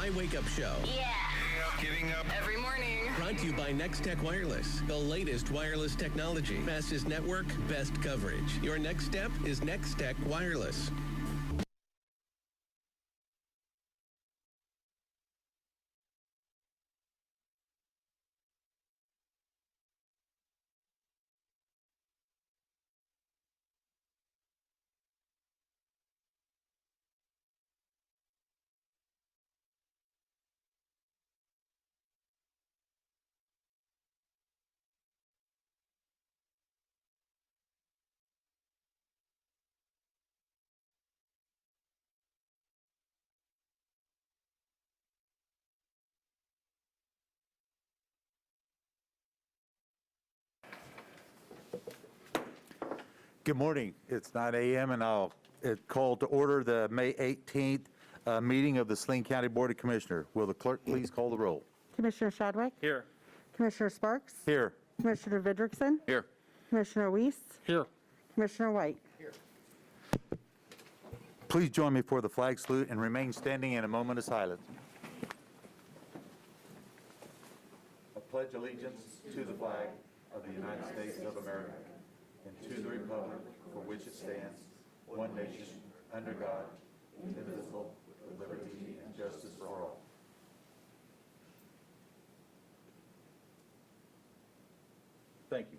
My Wake Up Show. Yeah. Getting up Every morning. Brought to you by Next Tech Wireless, the latest wireless technology. Fastest network, best coverage. Your next step is Next Tech Wireless. Good morning. It's 9 a.m. and I'll call to order the May 18th meeting of the Saline County Board of Commissioners. Will the clerk please call the roll? Commissioner Shadwick? here. Commissioner Sparks? Here. Commissioner Vidrickson? Here. Commissioner Weiss? Here. Commissioner White? Please join me for the flag salute and remain standing in a moment of silence. I pledge allegiance to the flag of the United States of America and to the republic for which it stands, one nation, under God, indivisible, with liberty and justice for all. Thank you.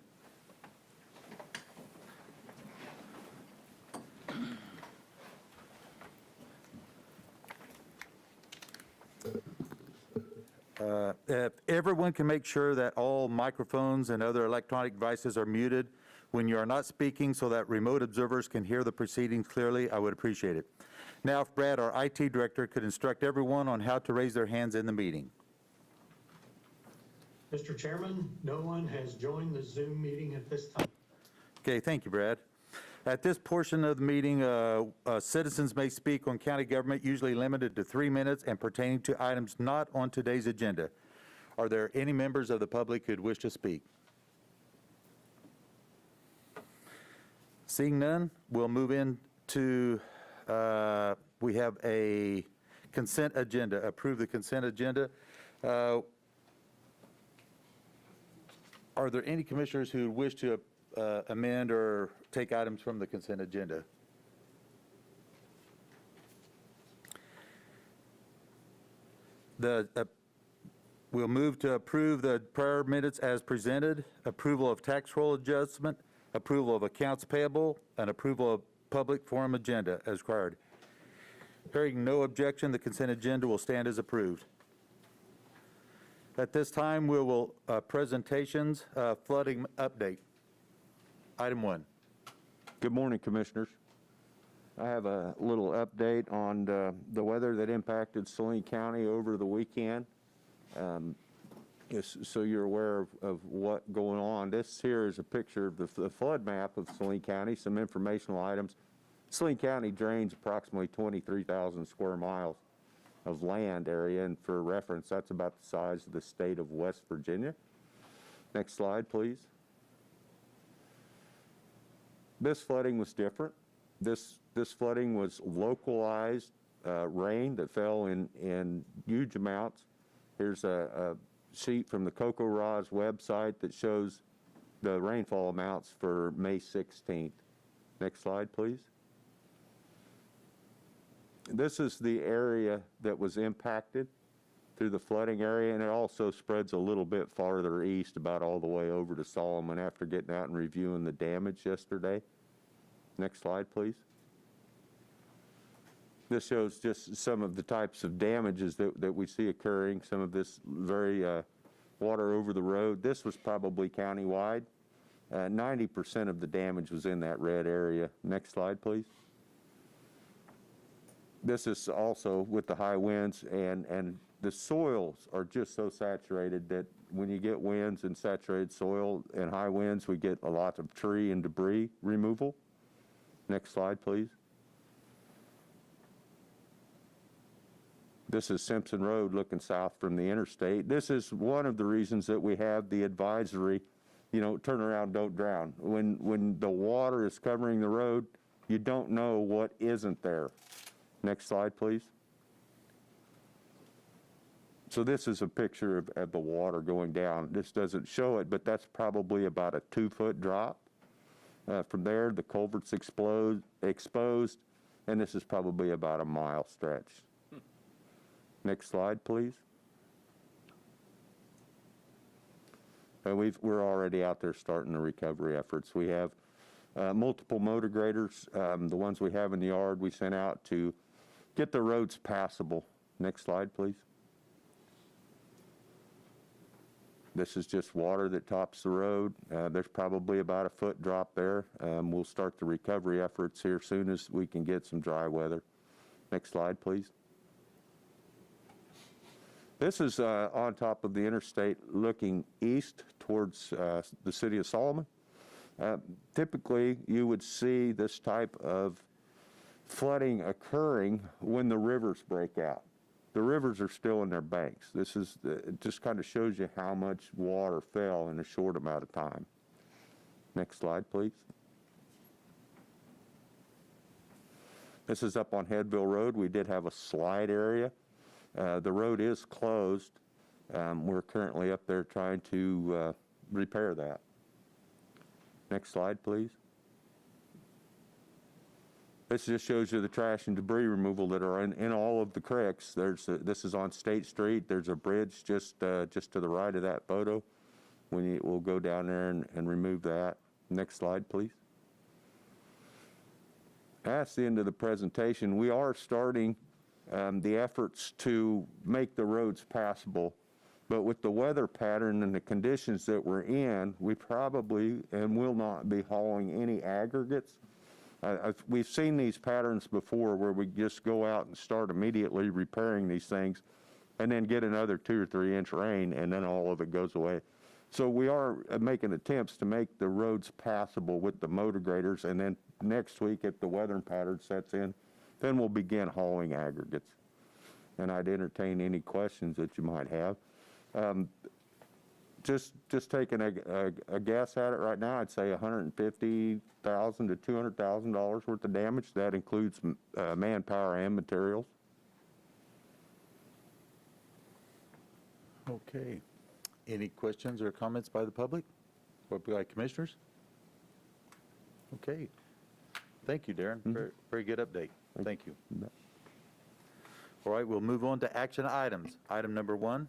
If everyone can make sure that all microphones and other electronic devices are muted when you are not speaking so that remote observers can hear the proceedings clearly, I would appreciate it. Now, if Brad, our IT director, could instruct everyone on how to raise their hands in the meeting. Mr. Chairman, no one has joined the Zoom meeting at this time. Okay, thank you, Brad. At this portion of the meeting, citizens may speak on county government, usually limited to 3 minutes and pertaining to items not on today's agenda. Are there any members of the public who'd wish to speak? Seeing none, we'll move into, we have a consent agenda. Approve the consent agenda. Are there any commissioners who wish to amend or take items from the consent agenda? We'll move to approve the prior minutes as presented, approval of tax roll adjustment, approval of accounts payable, and approval of public forum agenda as required. Hearing no objection, the consent agenda will stand as approved. At this time, we will presentations, flooding update. Item 1. Good morning, Commissioners. I have a little update on the weather that impacted Saline County over the weekend. So you're aware of what's going on. This here is a picture of the flood map of Saline County, some informational items. Saline County drains approximately 23,000 square miles of land area, and for reference, that's about the size of the state of West Virginia. Next slide, please. This flooding was different. This flooding was localized rain that fell in huge amounts. Here's a sheet from the CocoRa's website that shows the rainfall amounts for May 16th. Next slide, please. This is the area that was impacted through the flooding area, and it also spreads a little bit farther east, about all the way over to Solomon after getting out and reviewing the damage yesterday. Next slide, please. This shows just some of the types of damages that we see occurring, some of this very water over the road. This was probably countywide. 90% of the damage was in that red area. Next slide, please. This is also with the high winds, and the soils are just so saturated that when you get winds and saturated soil and high winds, we get a lot of tree and debris removal. Next slide, please. This is Simpson Road looking south from the interstate. This is one of the reasons that we have the advisory, you know, turn around, don't drown. When the water is covering the road, you don't know what isn't there. Next slide, please. So this is a picture of the water going down. This doesn't show it, but that's probably about a 2-foot drop. From there, the culvert's exposed, and this is probably about a mile stretch. Next slide, please. We're already out there starting the recovery efforts. We have multiple motor graders. The ones we have in the yard, we sent out to get the roads passable. Next slide, please. This is just water that tops the road. There's probably about a foot drop there. We'll start the recovery efforts here soon as we can get some dry weather. Next slide, please. This is on top of the interstate looking east towards the city of Solomon. Typically, you would see this type of flooding occurring when the rivers break out. The rivers are still in their banks. It just kind of shows you how much water fell in a short amount of time. Next slide, please. This is up on Headville Road. We did have a slide area. The road is closed. We're currently up there trying to repair that. Next slide, please. This just shows you the trash and debris removal that are in all of the creeks. This is on State Street. There's a bridge just to the right of that photo. We'll go down there and remove that. Next slide, please. That's the end of the presentation. We are starting the efforts to make the roads passable. But with the weather pattern and the conditions that we're in, we probably and will not be hauling any aggregates. We've seen these patterns before where we just go out and start immediately repairing these things and then get another 2 or 3 inch rain and then all of it goes away. So we are making attempts to make the roads passable with the motor graders, and then next week if the weather pattern sets in, then we'll begin hauling aggregates. And I'd entertain any questions that you might have. Just taking a guess at it right now, I'd say $150,000 to $200,000 worth of damage. That includes manpower and materials. Okay. Any questions or comments by the public or by commissioners? Okay. Thank you, Darren. Very good update. Thank you. All right, we'll move on to action items. Item number 1.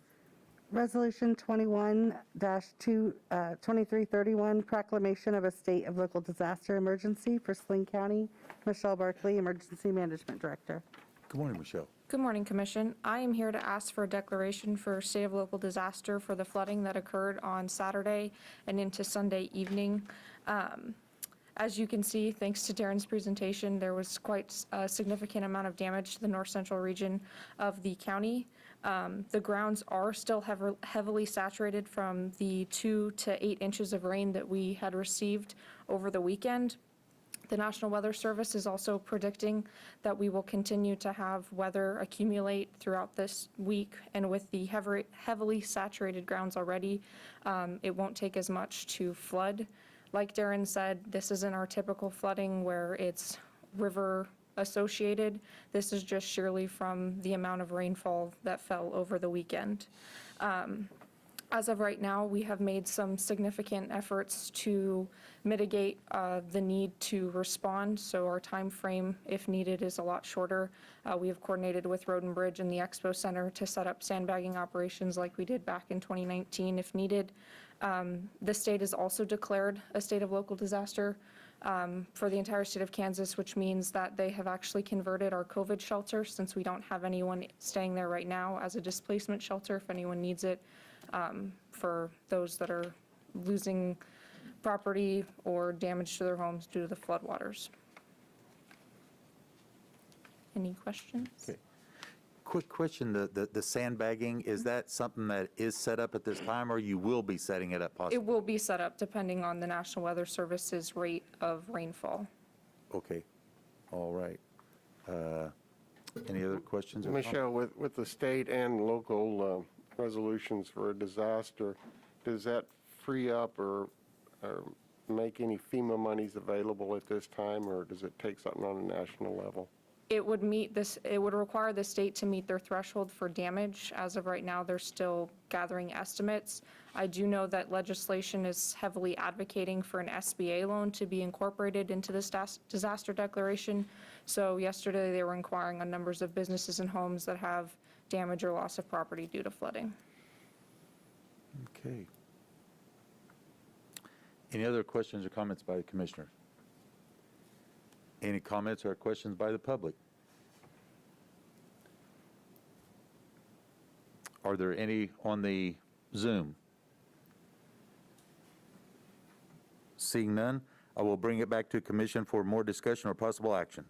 Resolution 21-2331, proclamation of a state of local disaster emergency for Saline County. Michelle Barkley, Emergency Management Director. Good morning, Michelle. Good morning, Commission. I am here to ask for a declaration for state of local disaster for the flooding that occurred on Saturday and into Sunday evening. As you can see, thanks to Darren's presentation, there was quite a significant amount of damage to the north central region of the county. The grounds are still heavily saturated from the 2 to 8 inches of rain that we had received over the weekend. The National Weather Service is also predicting that we will continue to have weather accumulate throughout this week, and with the heavily saturated grounds already, it won't take as much to flood. Like Darren said, this isn't our typical flooding where it's river associated. This is just sheerly from the amount of rainfall that fell over the weekend. As of right now, we have made some significant efforts to mitigate the need to respond, so our time frame, if needed, is a lot shorter. We have coordinated with Road and Bridge and the Expo Center to set up sandbagging operations like we did back in 2019 if needed. The state has also declared a state of local disaster for the entire state of Kansas, which means that they have actually converted our COVID shelter, since we don't have anyone staying there right now, as a displacement shelter if anyone needs it, for those that are losing property or damage to their homes due to the floodwaters. Any questions? Okay. Quick question, the sandbagging, is that something that is set up at this time, or you will be setting it up possibly? It will be set up depending on the National Weather Service's rate of rainfall. Okay, all right. Any other questions or comments? Michelle, with the state and local resolutions for a disaster, does that free up or make any FEMA monies available at this time, or does it take something on a national level? It would meet this, it would require the state to meet their threshold for damage. As of right now, they're still gathering estimates. I do know that legislation is heavily advocating for an SBA loan to be incorporated into this disaster declaration. So yesterday, they were inquiring on numbers of businesses and homes that have damage or loss of property due to flooding. Okay. Any other questions or comments by the commissioners? Any comments or questions by the public? Are there any on the Zoom? Seeing none, I will bring it back to commission for more discussion or possible action.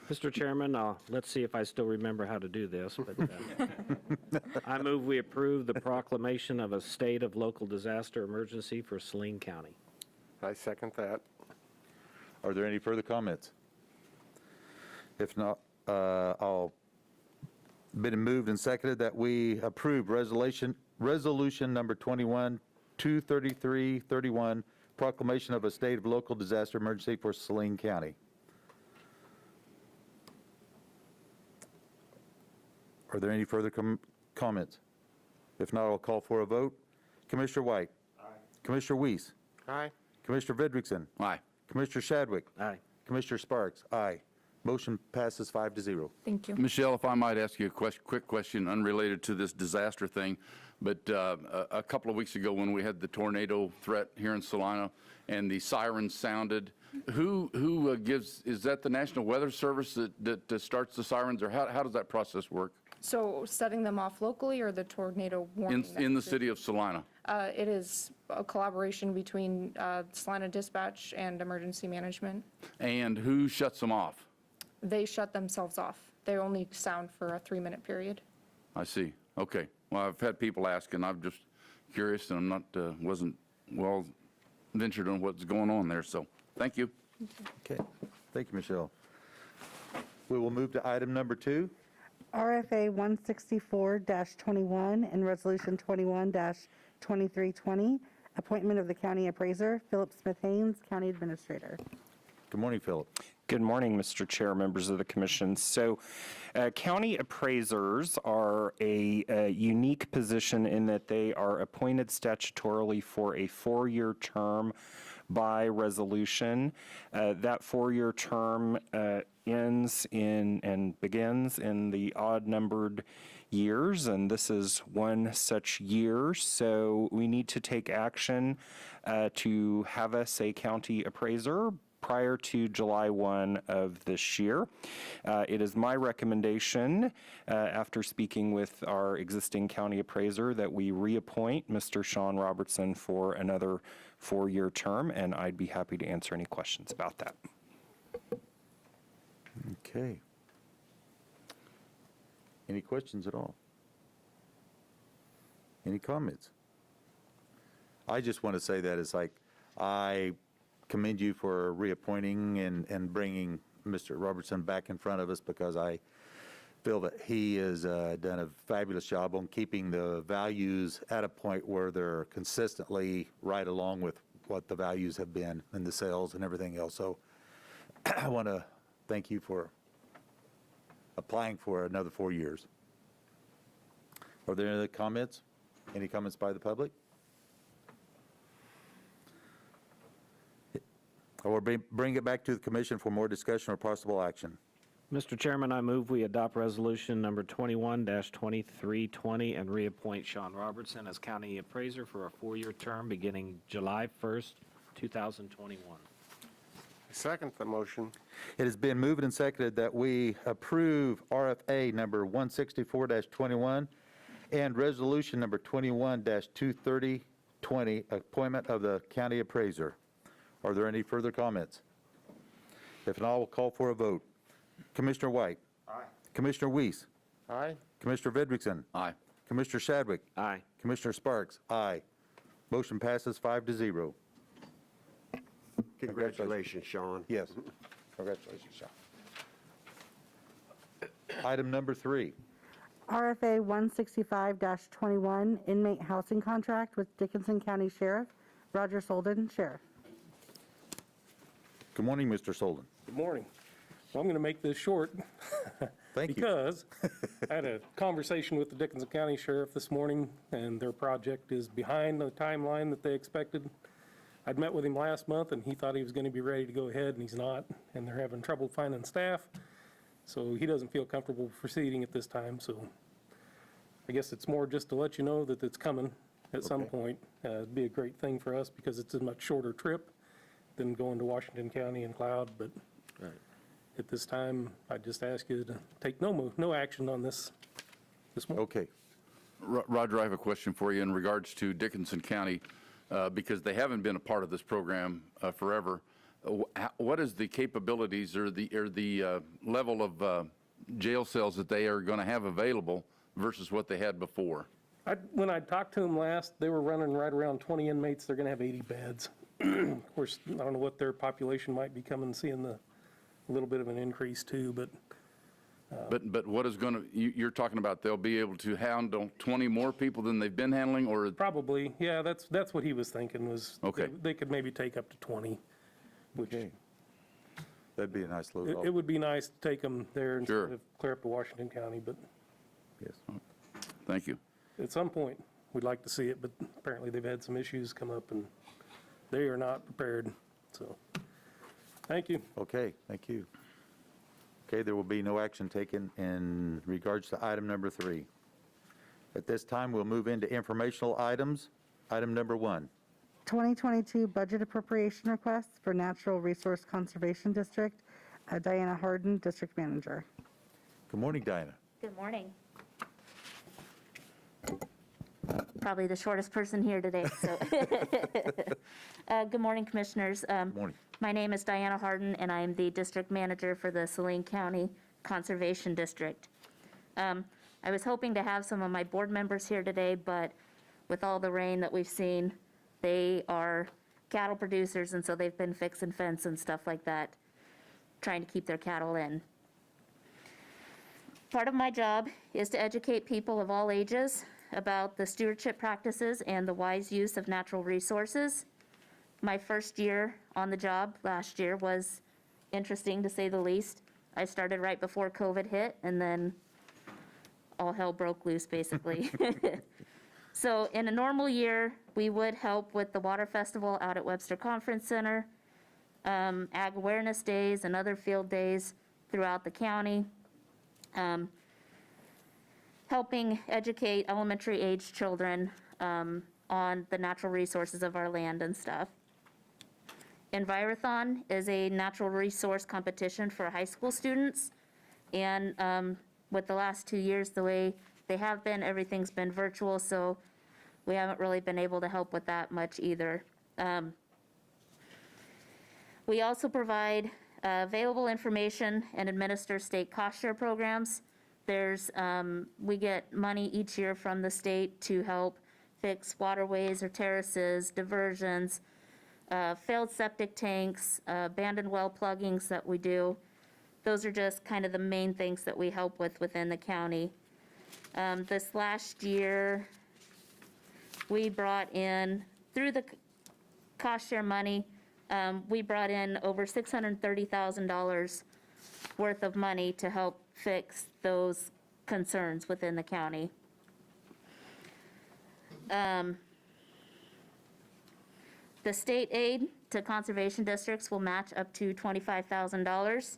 Mr. Chairman, let's see if I still remember how to do this, but I move we approve the proclamation of a state of local disaster emergency for Saline County. I second that. Are there any further comments? If not, I'll been moved and seconded that we approve resolution number 21-23331, proclamation of a state of local disaster emergency for Saline County. Are there any further comments? If not, I'll call for a vote. Commissioner White. Aye. Commissioner Weiss. Aye. Commissioner Vidrickson. Aye. Commissioner Shadwick. Aye. Commissioner Sparks. Aye. Motion passes 5-0. Thank you. Michelle, if I might ask you a quick question unrelated to this disaster thing, but a couple of weeks ago when we had the tornado threat here in Salina and the sirens sounded, who gives, is that the National Weather Service that starts the sirens, or how does that process work? So setting them off locally or the tornado warning? In the city of Salina? It is a collaboration between Salina Dispatch and Emergency Management. And who shuts them off? They shut themselves off. They only sound for a 3-minute period. I see. Okay. Well, I've had people ask, and I'm just curious, and I'm not, wasn't well ventured on what's going on there, so thank you. Okay. Thank you, Michelle. We will move to item number 2. RFA 164-21 and Resolution 21-2320, appointment of the county appraiser, Phillip Smith Haynes, county administrator. Good morning, Phillip. Good morning, Mr. Chair, members of the commission. So county appraisers are a unique position in that they are appointed statutorily for a 4-year term by resolution. That 4-year term ends in and begins in the odd-numbered years, and this is one such year. So we need to take action to have us a county appraiser prior to July 1 of this year. It is my recommendation, after speaking with our existing county appraiser, that we reappoint Mr. Sean Robertson for another 4-year term, and I'd be happy to answer any questions about that. Okay. Any questions at all? Any comments? I just want to say that it's like, I commend you for reappointing and bringing Mr. Robertson back in front of us, because I feel that he has done a fabulous job on keeping the values at a point where they're consistently right along with what the values have been in the sales and everything else. So I want to thank you for applying for another 4 years. Are there any other comments? Any comments by the public? I will bring it back to the commission for more discussion or possible action. Mr. Chairman, I move we adopt resolution number 21-2320 and reappoint Sean Robertson as county appraiser for a 4-year term beginning July 1st, 2021. I second the motion. It has been moved and seconded that we approve RFA number 164-21 and resolution number 21-23020, appointment of the county appraiser. Are there any further comments? If not, I will call for a vote. Commissioner White. Aye. Commissioner Weiss. Aye. Commissioner Vidrickson. Aye. Commissioner Shadwick. Aye. Commissioner Sparks. Aye. Motion passes 5-0. Congratulations, Sean. Yes. Congratulations, Sean. Item number 3. RFA 165-21, inmate housing contract with Dickinson County Sheriff, Roger Solden, Sheriff. Good morning, Mr. Solden. Good morning. Well, I'm going to make this short. Thank you. Because I had a conversation with the Dickinson County Sheriff this morning, and their project is behind the timeline that they expected. I'd met with him last month, and he thought he was going to be ready to go ahead, and he's not, and they're having trouble finding staff, so he doesn't feel comfortable proceeding at this time, so I guess it's more just to let you know that it's coming at some point. It'd be a great thing for us because it's a much shorter trip than going to Washington County and Cloud, but at this time, I just ask you to take no action on this morning. Okay. Roger, I have a question for you in regards to Dickinson County, because they haven't been a part of this program forever. What is the capabilities or the level of jail cells that they are going to have available versus what they had before? When I talked to them last, they were running right around 20 inmates. They're going to have 80 beds. Of course, I don't know what their population might be coming, seeing a little bit of an increase too, but what is going to, you're talking about they'll be able to handle 20 more people than they've been handling, or? probably, yeah, that's what he was thinking was Okay. they could maybe take up to 20, which That'd be a nice load. it would be nice to take them there Sure. instead of clear up to Washington County, but Yes. Thank you. at some point, we'd like to see it, but apparently they've had some issues come up and they are not prepared, so, thank you. Okay, thank you. Okay, there will be no action taken in regards to item number 3. At this time, we'll move into informational items. Item number 1. 2022 budget appropriation requests for Natural Resource Conservation District. Diana Harden, District Manager. Good morning, Diana. Good morning. Probably the shortest person here today, so. Good morning, Commissioners. Morning. My name is Diana Harden, and I am the District Manager for the Saline County Conservation District. I was hoping to have some of my board members here today, but with all the rain that we've seen, they are cattle producers, and so they've been fixing fence and stuff like that, trying to keep their cattle in. Part of my job is to educate people of all ages about the stewardship practices and the wise use of natural resources. My first year on the job last year was interesting, to say the least. I started right before COVID hit, and then all hell broke loose, basically. So in a normal year, we would help with the Water Festival out at Webster Conference Center, Ag Awareness Days and other field days throughout the county, helping educate elementary age children on the natural resources of our land and stuff. Envirothon is a natural resource competition for high school students, and with the last 2 years, the way they have been, everything's been virtual, so we haven't really been able to help with that much either. We also provide available information and administer state cost share programs. We get money each year from the state to help fix waterways or terraces, diversions, failed septic tanks, abandoned well pluggings that we do. Those are just kind of the main things that we help with within the county. This last year, we brought in, through the cost share money, we brought in over $630,000 worth of money to help fix those concerns within the county. The state aid to conservation districts will match up to $25,000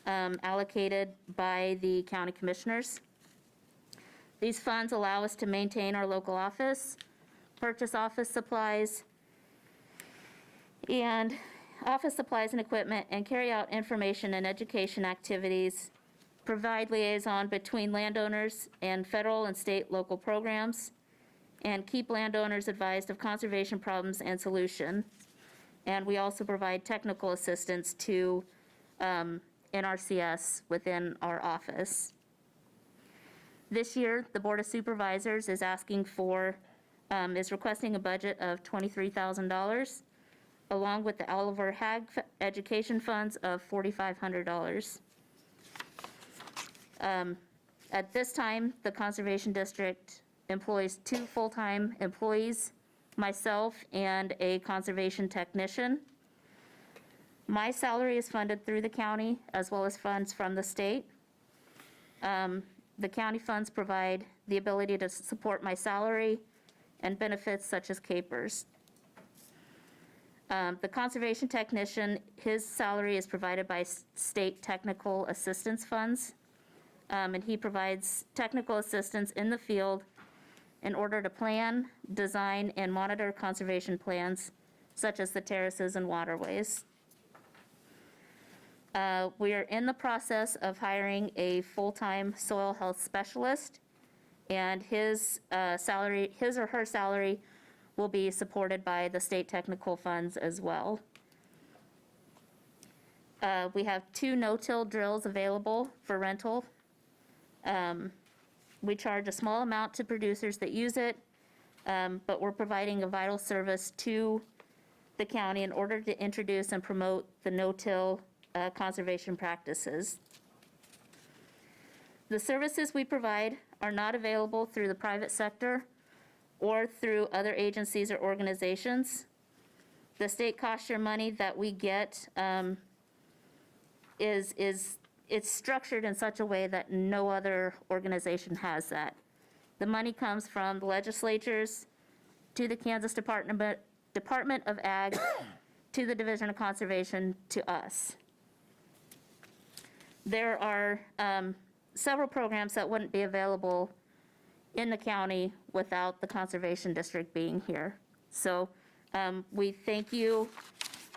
allocated by the county commissioners. These funds allow us to maintain our local office, purchase office supplies and equipment, and carry out information and education activities, provide liaison between landowners and federal and state local programs, and keep landowners advised of conservation problems and solutions. And we also provide technical assistance to NRCS within our office. This year, the Board of Supervisors is requesting a budget of $23,000, along with the Oliver Hag Education Funds of $4,500. At this time, the Conservation District employs 2 full-time employees, myself and a conservation technician. My salary is funded through the county as well as funds from the state. The county funds provide the ability to support my salary and benefits such as capers. The conservation technician, his salary is provided by state technical assistance funds, and he provides technical assistance in the field in order to plan, design, and monitor conservation plans, such as the terraces and waterways. We are in the process of hiring a full-time soil health specialist, and his or her salary will be supported by the state technical funds as well. We have 2 no-till drills available for rental. We charge a small amount to producers that use it, but we're providing a vital service to the county in order to introduce and promote the no-till conservation practices. The services we provide are not available through the private sector or through other agencies or organizations. The state cost share money that we get it's structured in such a way that no other organization has that. The money comes from the legislatures to the Kansas Department of Ag, to the Division of Conservation, to us. There are several programs that wouldn't be available in the county without the Conservation District being here. So we thank you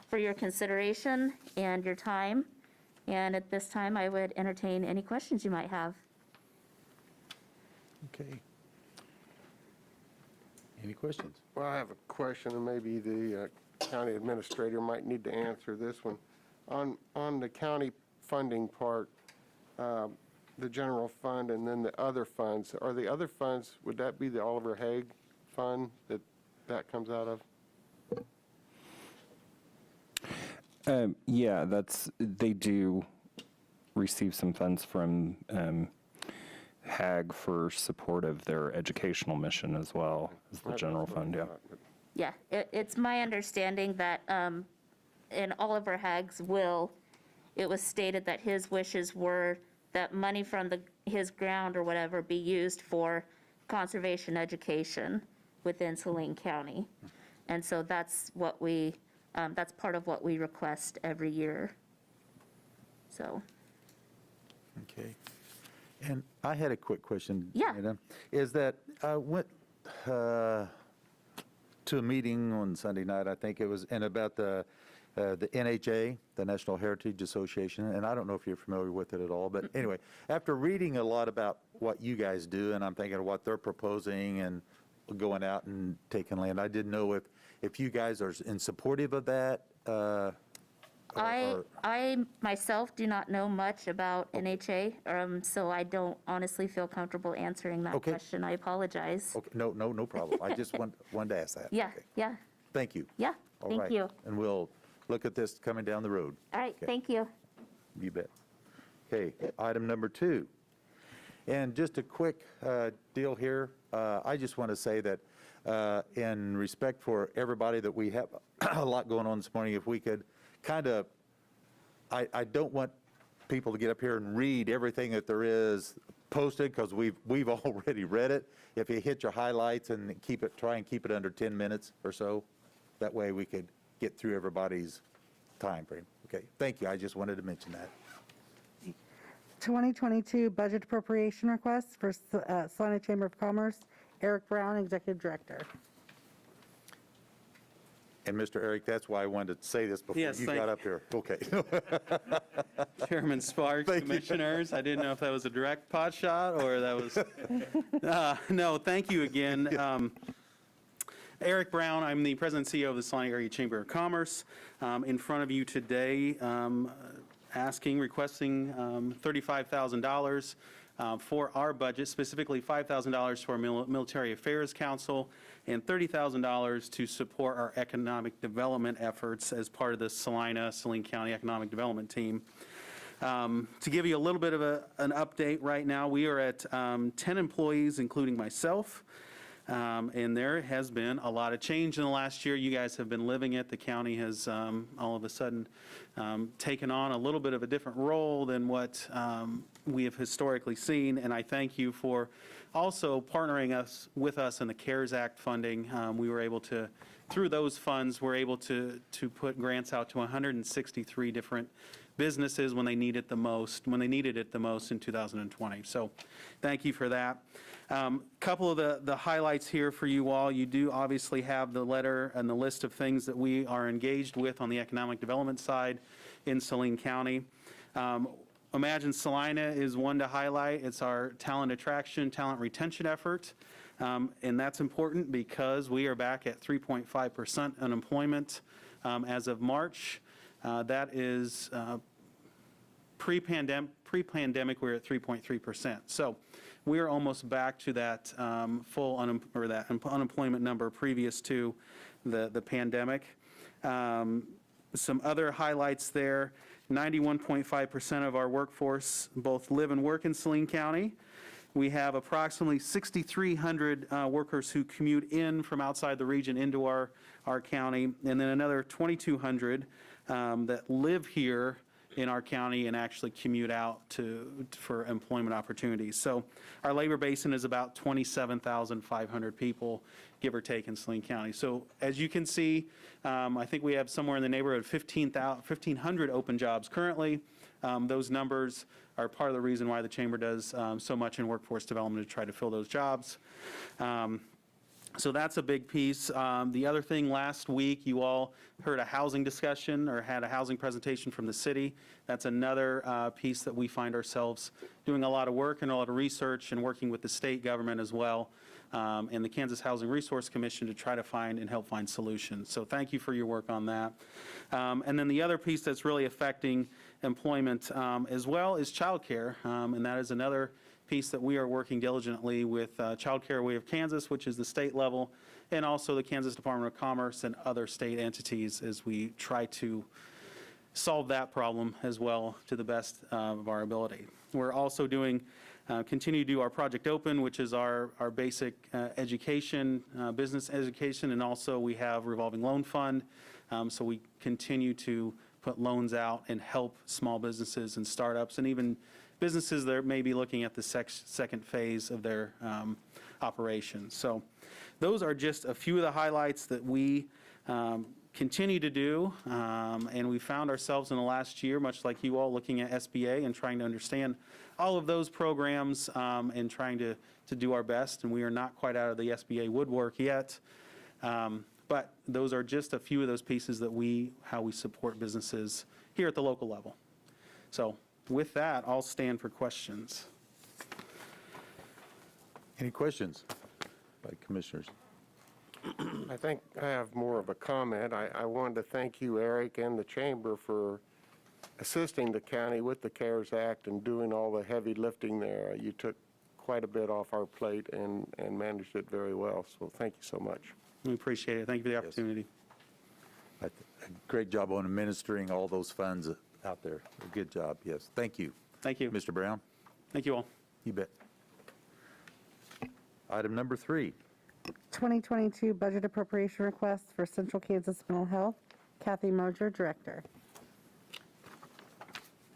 for your consideration and your time. And at this time, I would entertain any questions you might have. Okay. Any questions? Well, I have a question, and maybe the county administrator might need to answer this one. On the county funding part, the general fund and then the other funds, are the other funds, would that be the Oliver Haig fund that comes out of? Yeah, they do receive some funds from HAG for support of their educational mission as well as the general fund, yeah. Yeah, it's my understanding that in Oliver Hagg's will, it was stated that his wishes were that money from his ground or whatever be used for conservation education within Saline County. And so that's what that's part of what we request every year. So. Okay. And I had a quick question. Yeah. Dana. Is that I went to a meeting on Sunday night, I think it was, and about the NHA, the National Heritage Association, and I don't know if you're familiar with it at all, but anyway, after reading a lot about what you guys do, and I'm thinking of what they're proposing and going out and taking land, I didn't know if you guys are in supportive of that. I myself do not know much about NHA, so I don't honestly feel comfortable answering that question. I apologize. Okay, no problem. I just wanted to ask that. Yeah, Okay. yeah, Thank you. yeah, All thank right. you. And we'll look at this coming down the road. All right, Okay. thank you. You bet. Okay, item number 2. And just a quick deal here. I just want to say that in respect for everybody that we have a lot going on this morning, if we could kind of, I don't want people to get up here and read everything that there is posted because we've already read it. If you hit your highlights and try and keep it under 10 minutes or so, that way we could get through everybody's time frame. Okay, thank you. I just wanted to mention that. 2022 budget appropriation request for Salina Chamber of Commerce, Eric Brown, Executive Director. And Mr. Eric, that's why I wanted to say this before Yes, you thank got you. up here. Okay. Chairman Sparks, Thank you. Commissioners, I didn't know if that was a direct pot shot or that was, no, thank you again. Eric Brown, I'm the President and CEO of the Salina Area Chamber of Commerce. In front of you today, requesting $35,000 for our budget, specifically $5,000 to our Military Affairs Council and $30,000 to support our economic development efforts as part of the Saline County Economic Development Team. To give you a little bit of an update right now, we are at 10 employees, including myself. And there has been a lot of change in the last year. You guys have been living it. The county has all of a sudden taken on a little bit of a different role than what we have historically seen. And I thank you for also partnering with us in the CARES Act funding. We were able to, through those funds, we're able to put grants out to 163 different businesses when they needed it the most in 2020. So thank you for that. Couple of the highlights here for you all. You do obviously have the letter and the list of things that we are engaged with on the economic development side in Saline County. Imagine Salina is one to highlight. It's our talent attraction, talent retention effort. And that's important because we are back at 3.5% unemployment as of March. That is pre-pandemic, we were at 3.3%. So we are almost back to that full unemployment number previous to the pandemic. Some other highlights there: 91.5% of our workforce both live and work in Saline County. We have approximately 6,300 workers who commute in from outside the region into our county, and then another 2,200 that live here in our county and actually commute out for employment opportunities. So our labor basin is about 27,500 people, give or take, in Saline County. So as you can see, I think we have somewhere in the neighborhood of 1,500 open jobs currently. Those numbers are part of the reason why the Chamber does so much in workforce development to try to fill those jobs. So that's a big piece. The other thing, last week, you all heard a housing discussion or had a housing presentation from the city. That's another piece that we find ourselves doing a lot of work and a lot of research and working with the state government as well, and the Kansas Housing Resource Commission to try to find and help find solutions. So thank you for your work on that. And then the other piece that's really affecting employment as well is childcare, and that is another piece that we are working diligently with Child Care Way of Kansas, which is the state level, and also the Kansas Department of Commerce and other state entities as we try to solve that problem as well to the best of our ability. We're also doing, continue to do our Project Open, which is our basic education, business education, and also we have revolving loan fund. So we continue to put loans out and help small businesses and startups and even businesses that may be looking at the second phase of their operations. So those are just a few of the highlights that we continue to do, and we found ourselves in the last year, much like you all, looking at SBA and trying to understand all of those programs and trying to do our best, and we are not quite out of the SBA woodwork yet. But those are just a few of those pieces that how we support businesses here at the local level. So with that, I'll stand for questions. Any questions by commissioners? I think I have more of a comment. I wanted to thank you, Eric, and the Chamber for assisting the county with the CARES Act and doing all the heavy lifting there. You took quite a bit off our plate and managed it very well, so thank you so much. We appreciate it. Thank you for the opportunity. A great job on administering all those funds out there. A good job, yes. Thank you. Thank you. Mr. Brown? Thank you all. You bet. Item number 3. 2022 budget appropriation request for Central Kansas Mental Health. Kathy Merger, Director.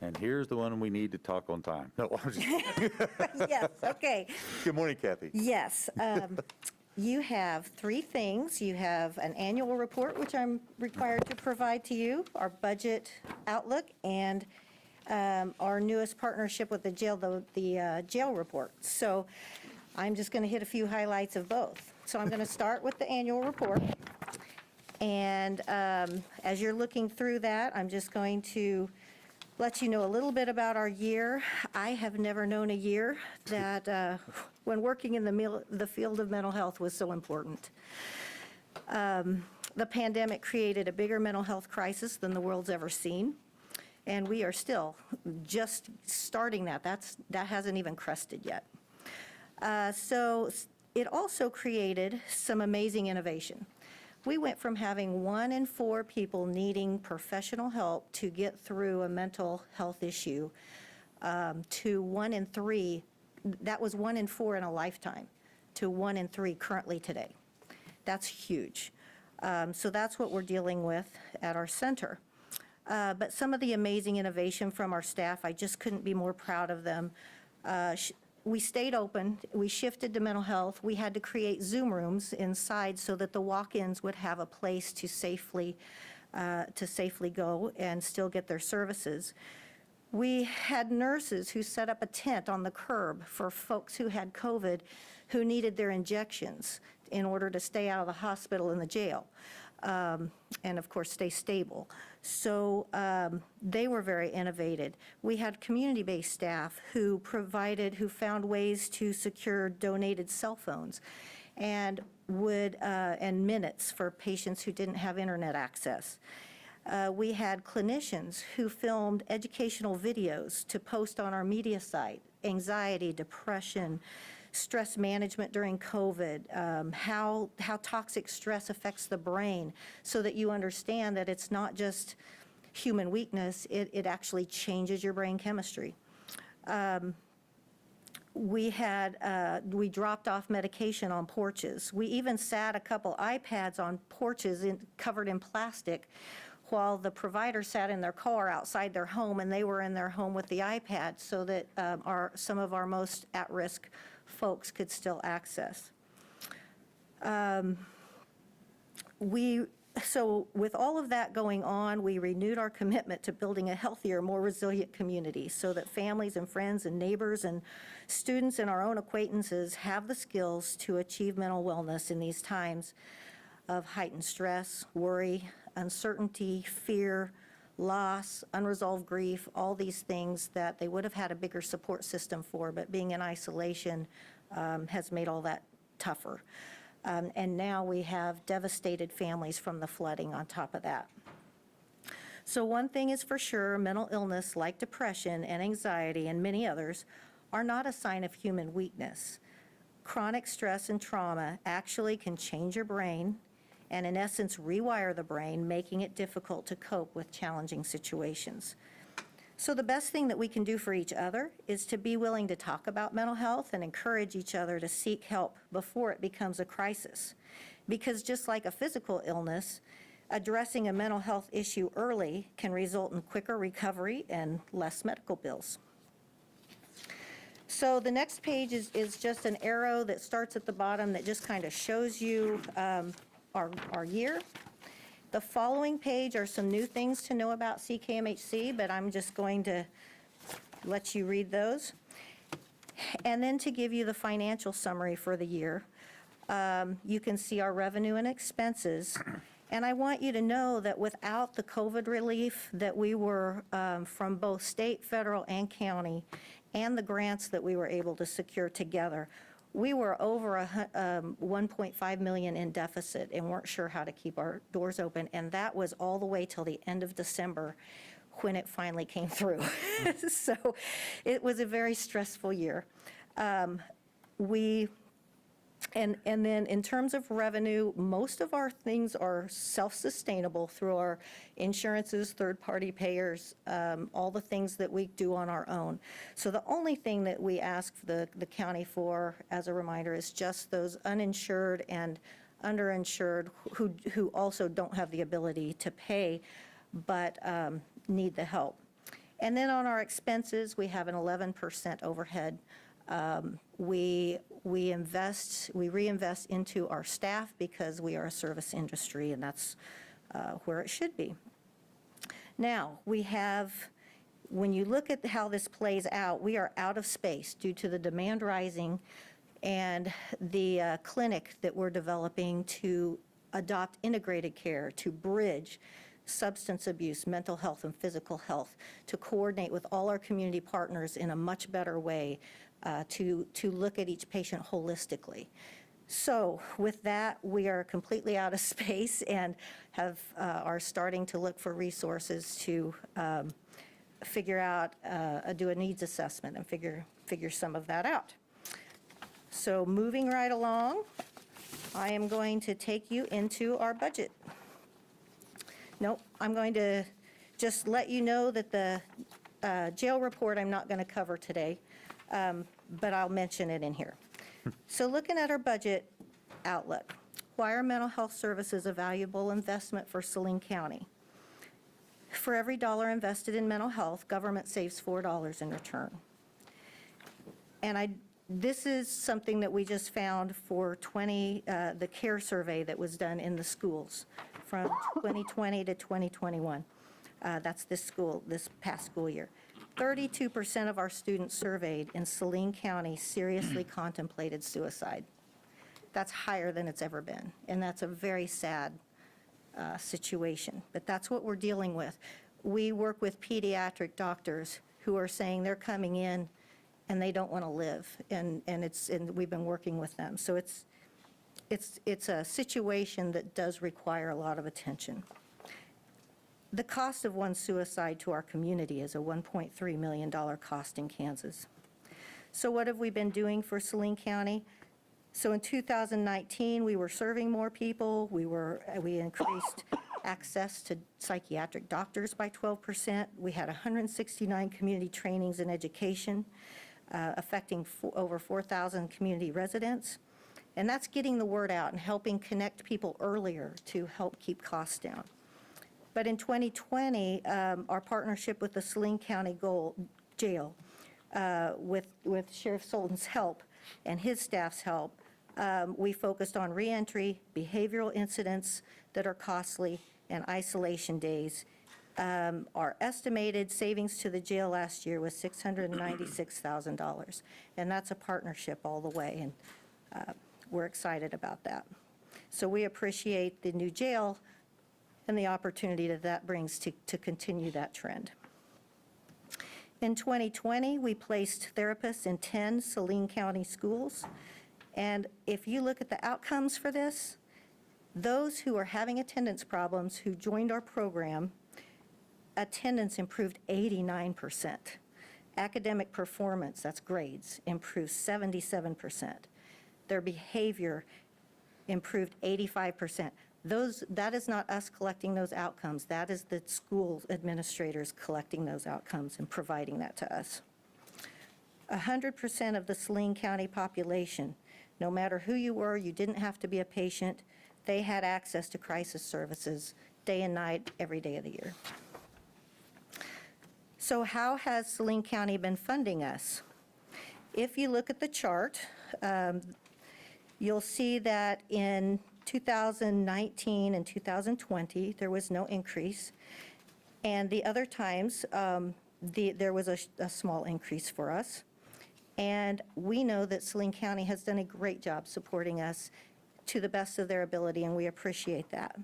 And here's the one we need to talk on time. No, I'm just Yes, okay. Good morning, Kathy. Yes. You have 3 things. You have an annual report, which I'm required to provide to you, our budget outlook, and our newest partnership with the jail, the jail report. So I'm just going to hit a few highlights of both. So I'm going to start with the annual report. And as you're looking through that, I'm just going to let you know a little bit about our year. I have never known a year that when working in the field of mental health was so important. The pandemic created a bigger mental health crisis than the world's ever seen, and we are still just starting that. That hasn't even crested yet. So it also created some amazing innovation. We went from having 1 in 4 people needing professional help to get through a mental health issue to 1 in 3. That was 1 in 4 in a lifetime to 1 in 3 currently today. That's huge. So that's what we're dealing with at our center. But some of the amazing innovation from our staff, I just couldn't be more proud of them. We stayed open. We shifted to mental health. We had to create Zoom rooms inside so that the walk-ins would have a place to safely go and still get their services. We had nurses who set up a tent on the curb for folks who had COVID who needed their injections in order to stay out of the hospital and the jail, and of course stay stable. So they were very innovative. We had community-based staff who found ways to secure donated cell phones and minutes for patients who didn't have internet access. We had clinicians who filmed educational videos to post on our media site, anxiety, depression, stress management during COVID, how toxic stress affects the brain, so that you understand that it's not just human weakness, it actually changes your brain chemistry. We dropped off medication on porches. We even sat a couple iPads on porches covered in plastic while the provider sat in their car outside their home, and they were in their home with the iPad so that some of our most at-risk folks could still access. So with all of that going on, we renewed our commitment to building a healthier, more resilient community so that families and friends and neighbors and students and our own acquaintances have the skills to achieve mental wellness in these times of heightened stress, worry, uncertainty, fear, loss, unresolved grief, all these things that they would have had a bigger support system for, but being in isolation has made all that tougher. And now we have devastated families from the flooding on top of that. So one thing is for sure, mental illness like depression and anxiety and many others are not a sign of human weakness. Chronic stress and trauma actually can change your brain and in essence rewire the brain, making it difficult to cope with challenging situations. So the best thing that we can do for each other is to be willing to talk about mental health and encourage each other to seek help before it becomes a crisis. Because just like a physical illness, addressing a mental health issue early can result in quicker recovery and less medical bills. So the next page is just an arrow that starts at the bottom that just kind of shows you our year. The following page are some new things to know about CKMHC, but I'm just going to let you read those. And then to give you the financial summary for the year, you can see our revenue and expenses. And I want you to know that without the COVID relief that we were from both state, federal, and county, and the grants that we were able to secure together, we were over 1.5 million in deficit and weren't sure how to keep our doors open. And that was all the way till the end of December when it finally came through. So it was a very stressful year. And then in terms of revenue, most of our things are self-sustainable through our insurances, third-party payers, all the things that we do on our own. So the only thing that we ask the county for, as a reminder, is just those uninsured and underinsured who also don't have the ability to pay but need the help. And then on our expenses, we have an 11% overhead. We reinvest into our staff because we are a service industry, and that's where it should be. Now, when you look at how this plays out, we are out of space due to the demand rising and the clinic that we're developing to adopt integrated care, to bridge substance abuse, mental health, and physical health, to coordinate with all our community partners in a much better way, to look at each patient holistically. So with that, we are completely out of space and are starting to look for resources to figure out, do a needs assessment and figure some of that out. So moving right along, I am going to take you into our budget. Nope, I'm going to just let you know that the jail report I'm not going to cover today, but I'll mention it in here. So looking at our budget outlook, why are mental health services a valuable investment for Saline County? For every dollar invested in mental health, government saves $4 in return. And this is something that we just found for the CARE survey that was done in the schools from 2020 to 2021. That's this past school year. 32% of our students surveyed in Saline County seriously contemplated suicide. That's higher than it's ever been, and that's a very sad situation, but that's what we're dealing with. We work with pediatric doctors who are saying they're coming in and they don't want to live, and we've been working with them. So it's a situation that does require a lot of attention. The cost of one suicide to our community is a $1.3 million cost in Kansas. So what have we been doing for Saline County? So in 2019, we were serving more people. We increased access to psychiatric doctors by 12%. We had 169 community trainings in education, affecting over 4,000 community residents. And that's getting the word out and helping connect people earlier to help keep costs down. But in 2020, our partnership with the Saline County Jail, with Sheriff Sultan's help and his staff's help, we focused on reentry, behavioral incidents that are costly, and isolation days. Our estimated savings to the jail last year was $696,000, and that's a partnership all the way, and we're excited about that. So we appreciate the new jail and the opportunity that brings to continue that trend. In 2020, we placed therapists in 10 Saline County schools, and if you look at the outcomes for this, those who are having attendance problems who joined our program, attendance improved 89%. Academic performance, that's grades, improved 77%. Their behavior improved 85%. That is not us collecting those outcomes. That is the school administrators collecting those outcomes and providing that to us. 100% of the Saline County population, no matter who you were, you didn't have to be a patient, they had access to crisis services day and night, every day of the year. So how has Saline County been funding us? If you look at the chart, you'll see that in 2019 and 2020, there was no increase. And the other times, there was a small increase for us. And we know that Saline County has done a great job supporting us to the best of their ability, and we appreciate that.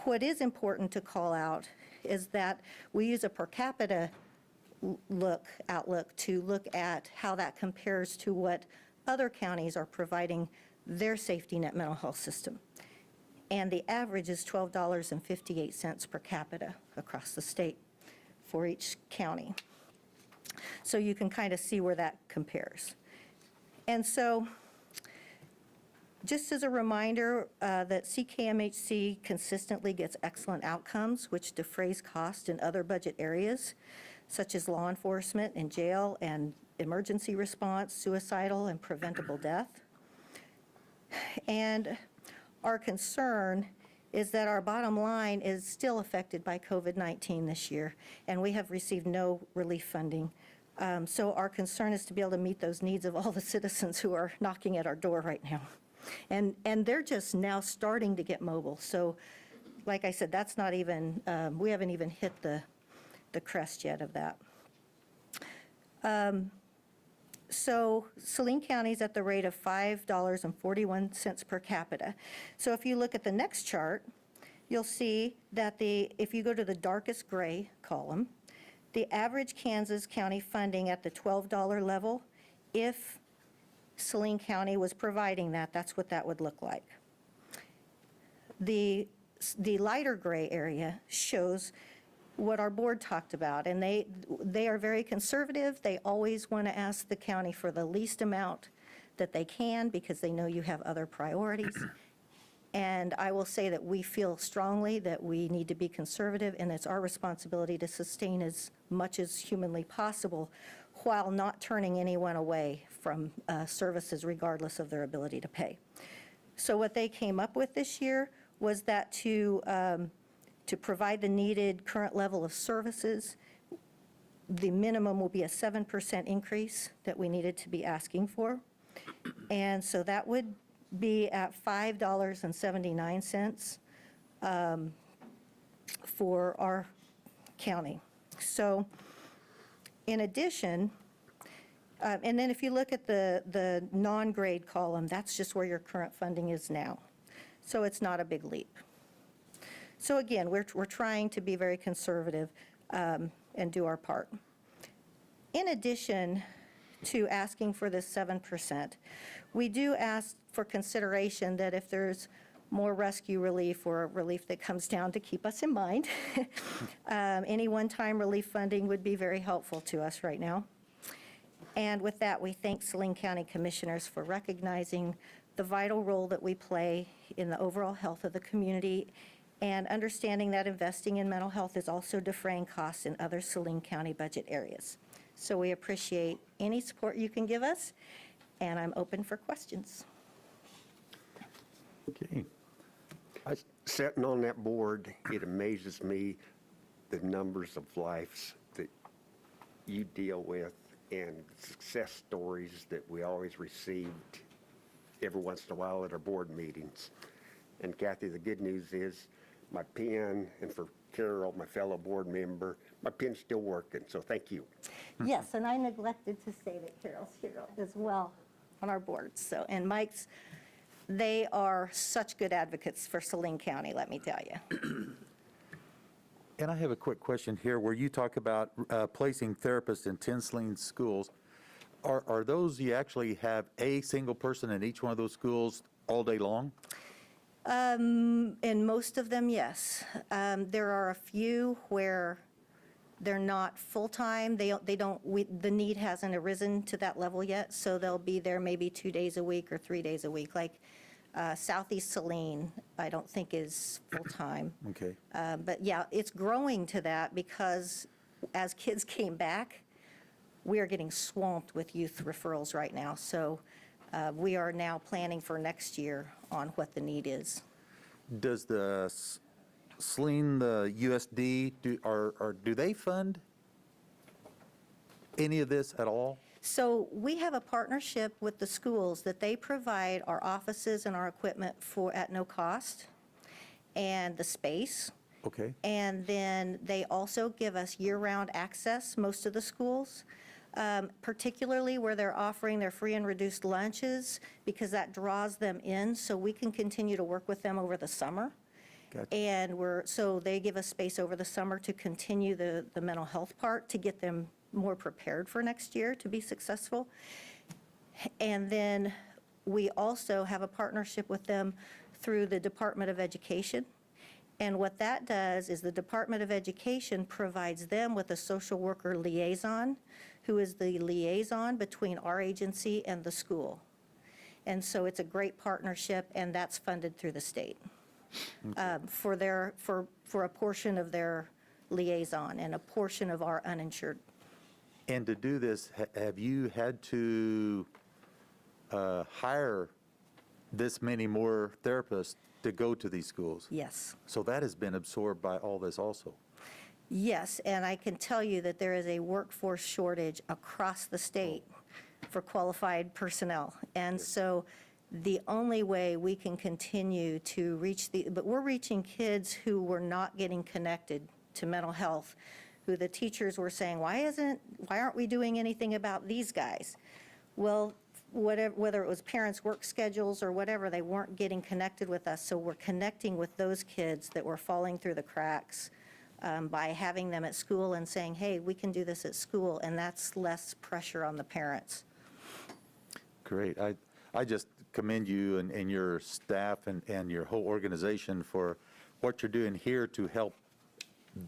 What is important to call out is that we use a per capita outlook to look at how that compares to what other counties are providing their safety net mental health system. And the average is $12.58 per capita across the state for each county. So you can kind of see where that compares. And so just as a reminder that CKMHC consistently gets excellent outcomes, which defrays cost in other budget areas, such as law enforcement and jail and emergency response, suicidal and preventable death. And our concern is that our bottom line is still affected by COVID-19 this year, and we have received no relief funding. So our concern is to be able to meet those needs of all the citizens who are knocking at our door right now. And they're just now starting to get mobile. So like I said, that's not even, we haven't even hit the crest yet of that. So Saline County's at the rate of $5.41 per capita. So if you look at the next chart, you'll see that if you go to the darkest gray column, the average Kansas County funding at the $12 level, if Saline County was providing that, that's what that would look like. The lighter gray area shows what our board talked about, and they are very conservative. They always want to ask the county for the least amount that they can because they know you have other priorities. And I will say that we feel strongly that we need to be conservative, and it's our responsibility to sustain as much as humanly possible while not turning anyone away from services regardless of their ability to pay. So what they came up with this year was that to provide the needed current level of services, the minimum will be a 7% increase that we needed to be asking for. And so that would be at $5.79 for our county. So in addition, and then if you look at the non-grade column, that's just where your current funding is now. So it's not a big leap. So again, we're trying to be very conservative and do our part. In addition to asking for this 7%, we do ask for consideration that if there's more rescue relief or relief that comes down, to keep us in mind, any one-time relief funding would be very helpful to us right now. And with that, we thank Saline County Commissioners for recognizing the vital role that we play in the overall health of the community, and understanding that investing in mental health is also defraying costs in other Saline County budget areas. So we appreciate any support you can give us, and I'm open for questions. Okay. Sitting on that board, it amazes me the numbers of lives that you deal with and success stories that we always received every once in a while at our board meetings. And Kathy, the good news is my pen, and for Carol, my fellow board member, my pen's still working, so thank you. Yes, and I neglected to say that Carol's here as well on our board. So, and Mike's, they are such good advocates for Saline County, let me tell you. And I have a quick question here, where you talk about placing therapists in 10 Saline schools. Are those, you actually have a single person in each one of those schools all day long? In most of them, yes. There are a few where they're not full-time. The need hasn't arisen to that level yet, so they'll be there maybe 2 days a week or 3 days a week. Like Southeast Saline, I don't think is full-time. Okay. But yeah, it's growing to that because as kids came back, we are getting swamped with youth referrals right now. So we are now planning for next year on what the need is. Does the Saline, the USD, do they fund any of this at all? So we have a partnership with the schools that they provide our offices and our equipment for at no cost, and the space. Okay. And then they also give us year-round access, most of the schools, particularly where they're offering their free and reduced lunches, because that draws them in, so we can continue to work with them over the summer. Gotcha. And so they give us space over the summer to continue the mental health part, to get them more prepared for next year to be successful. And then we also have a partnership with them through the Department of Education. And what that does is the Department of Education provides them with a social worker liaison, who is the liaison between our agency and the school. And so it's a great partnership, and that's funded through the state for a portion of their liaison and a portion of our uninsured. And to do this, have you had to hire this many more therapists to go to these schools? Yes. So that has been absorbed by all this also? Yes, and I can tell you that there is a workforce shortage across the state for qualified personnel. And so the only way we can continue to reach but we're reaching kids who were not getting connected to mental health, who the teachers were saying, why aren't we doing anything about these guys? Well, whether it was parents' work schedules or whatever, they weren't getting connected with us. So we're connecting with those kids that were falling through the cracks by having them at school and saying, hey, we can do this at school, and that's less pressure on the parents. Great. I just commend you and your staff and your whole organization for what you're doing here to help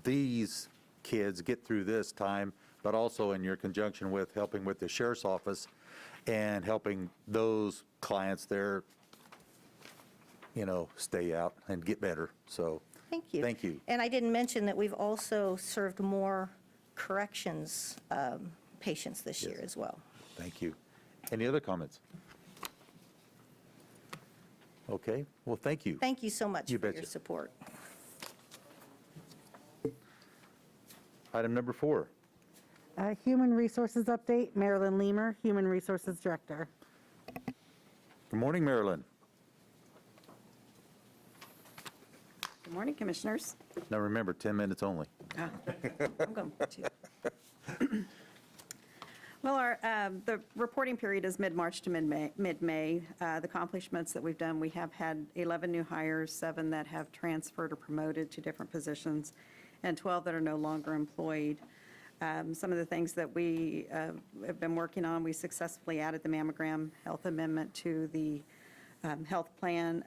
these kids get through this time, but also in your conjunction with helping with the sheriff's office and helping those clients there stay out and get better. So Thank you. Thank you. And I didn't mention that we've also served more corrections patients this year as well. thank you. Any other comments? Okay, well, thank you. Thank you so much You for your betcha. support. Item number 4. Human Resources Update, Marilyn Leamer, Human Resources Director. Good morning, Marilyn. Good morning, Commissioners. Now remember, 10 minutes only. I'm going to. Well, the reporting period is mid-March to mid-May. The accomplishments that we've done, we have had 11 new hires, 7 that have transferred or promoted to different positions, and 12 that are no longer employed. Some of the things that we have been working on, we successfully added the mammogram health amendment to the health plan.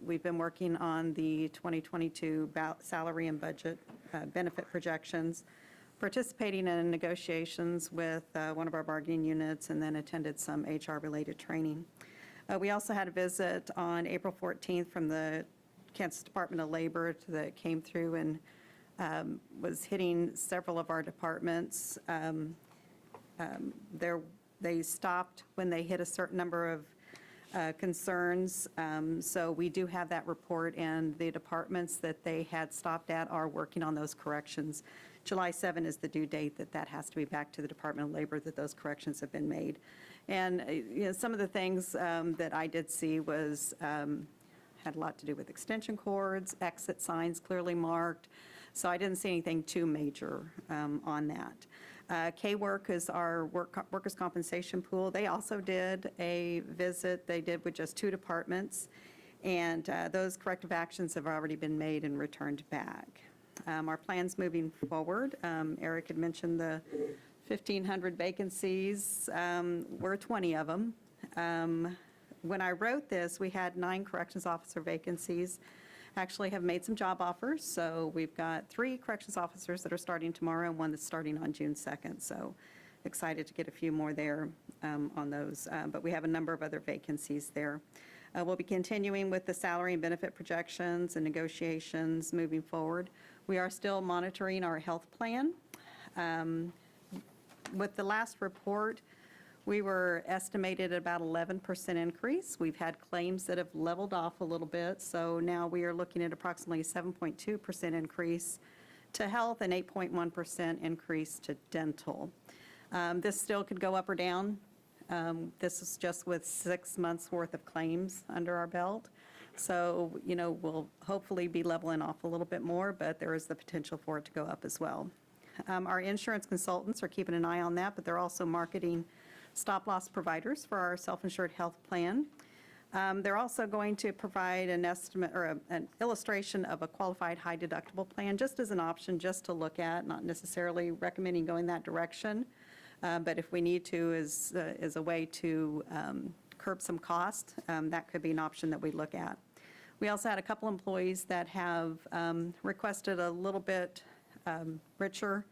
We've been working on the 2022 salary and budget benefit projections, participating in negotiations with one of our bargaining units, and then attended some HR-related training. We also had a visit on April 14th from the Kansas Department of Labor that came through and was hitting several of our departments. They stopped when they hit a certain number of concerns. So we do have that report, and the departments that they had stopped at are working on those corrections. July 7 is the due date that has to be back to the Department of Labor, that those corrections have been made. And some of the things that I did see was had a lot to do with extension cords, exit signs clearly marked. So I didn't see anything too major on that. K-Work is our workers' compensation pool. They also did a visit. They did with just 2 departments, and those corrective actions have already been made and returned back. Our plans moving forward, Eric had mentioned the 1,500 vacancies. We're 20 of them. When I wrote this, we had 9 corrections officer vacancies. Actually have made some job offers, so we've got 3 corrections officers that are starting tomorrow and 1 that's starting on June 2nd. So excited to get a few more there on those, but we have a number of other vacancies there. We'll be continuing with the salary and benefit projections and negotiations moving forward. We are still monitoring our health plan. With the last report, we were estimated at about 11% increase. We've had claims that have leveled off a little bit, so now we are looking at approximately 7.2% increase to health and 8.1% increase to dental. This still could go up or down. This is just with 6 months' worth of claims under our belt. So, we'll hopefully be leveling off a little bit more, but there is the potential for it to go up as well. Our insurance consultants are keeping an eye on that, but they're also marketing stop-loss providers for our self-insured health plan. They're also going to provide an estimate or an illustration of a qualified high-deductible plan, just as an option, just to look at, not necessarily recommending going that direction, but if we need to, as a way to curb some cost, that could be an option that we look at. We also had a couple employees that have requested a little bit richer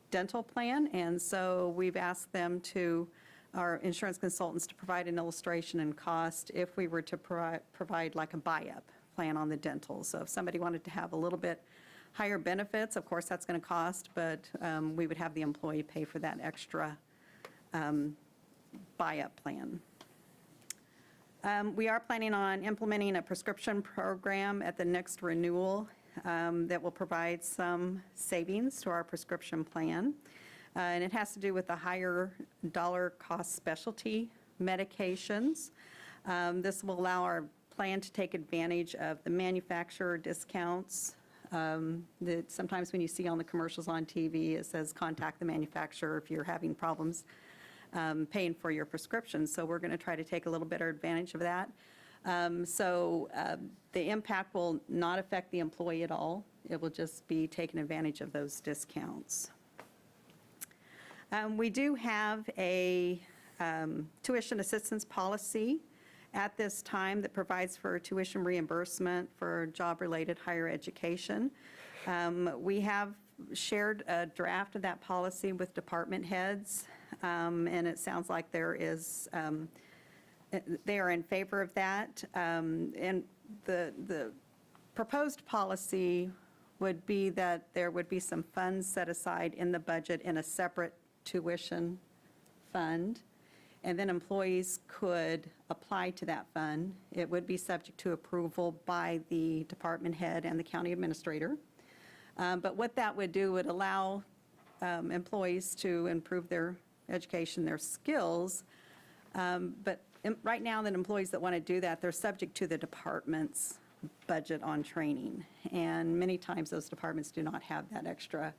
dental plan, and so we've asked them to, our insurance consultants, to provide an illustration and cost if we were to provide like a buy-up plan on the dental. So if somebody wanted to have a little bit higher benefits, of course that's going to cost, but we would have the employee pay for that extra buy-up plan. We are planning on implementing a prescription program at the next renewal that will provide some savings to our prescription plan. And it has to do with the higher dollar cost specialty medications. This will allow our plan to take advantage of the manufacturer discounts that sometimes when you see on the commercials on TV, it says contact the manufacturer if you're having problems paying for your prescription. So we're going to try to take a little better advantage of that. The impact will not affect the employee at all. It will just be taking advantage of those discounts. We do have a tuition assistance policy at this time that provides for tuition reimbursement for job-related higher education. We have shared a draft of that policy with department heads, and it sounds like there is, they are in favor of that. And The proposed policy would be that there would be some funds set aside in the budget in a separate tuition fund, and then employees could apply to that fund. It would be subject to approval by the department head and the county administrator. But what that would do would allow employees to improve their education, their skills. But right now, the employees that want to do that, they're subject to the department's budget on training. And many times, those departments do not have that extra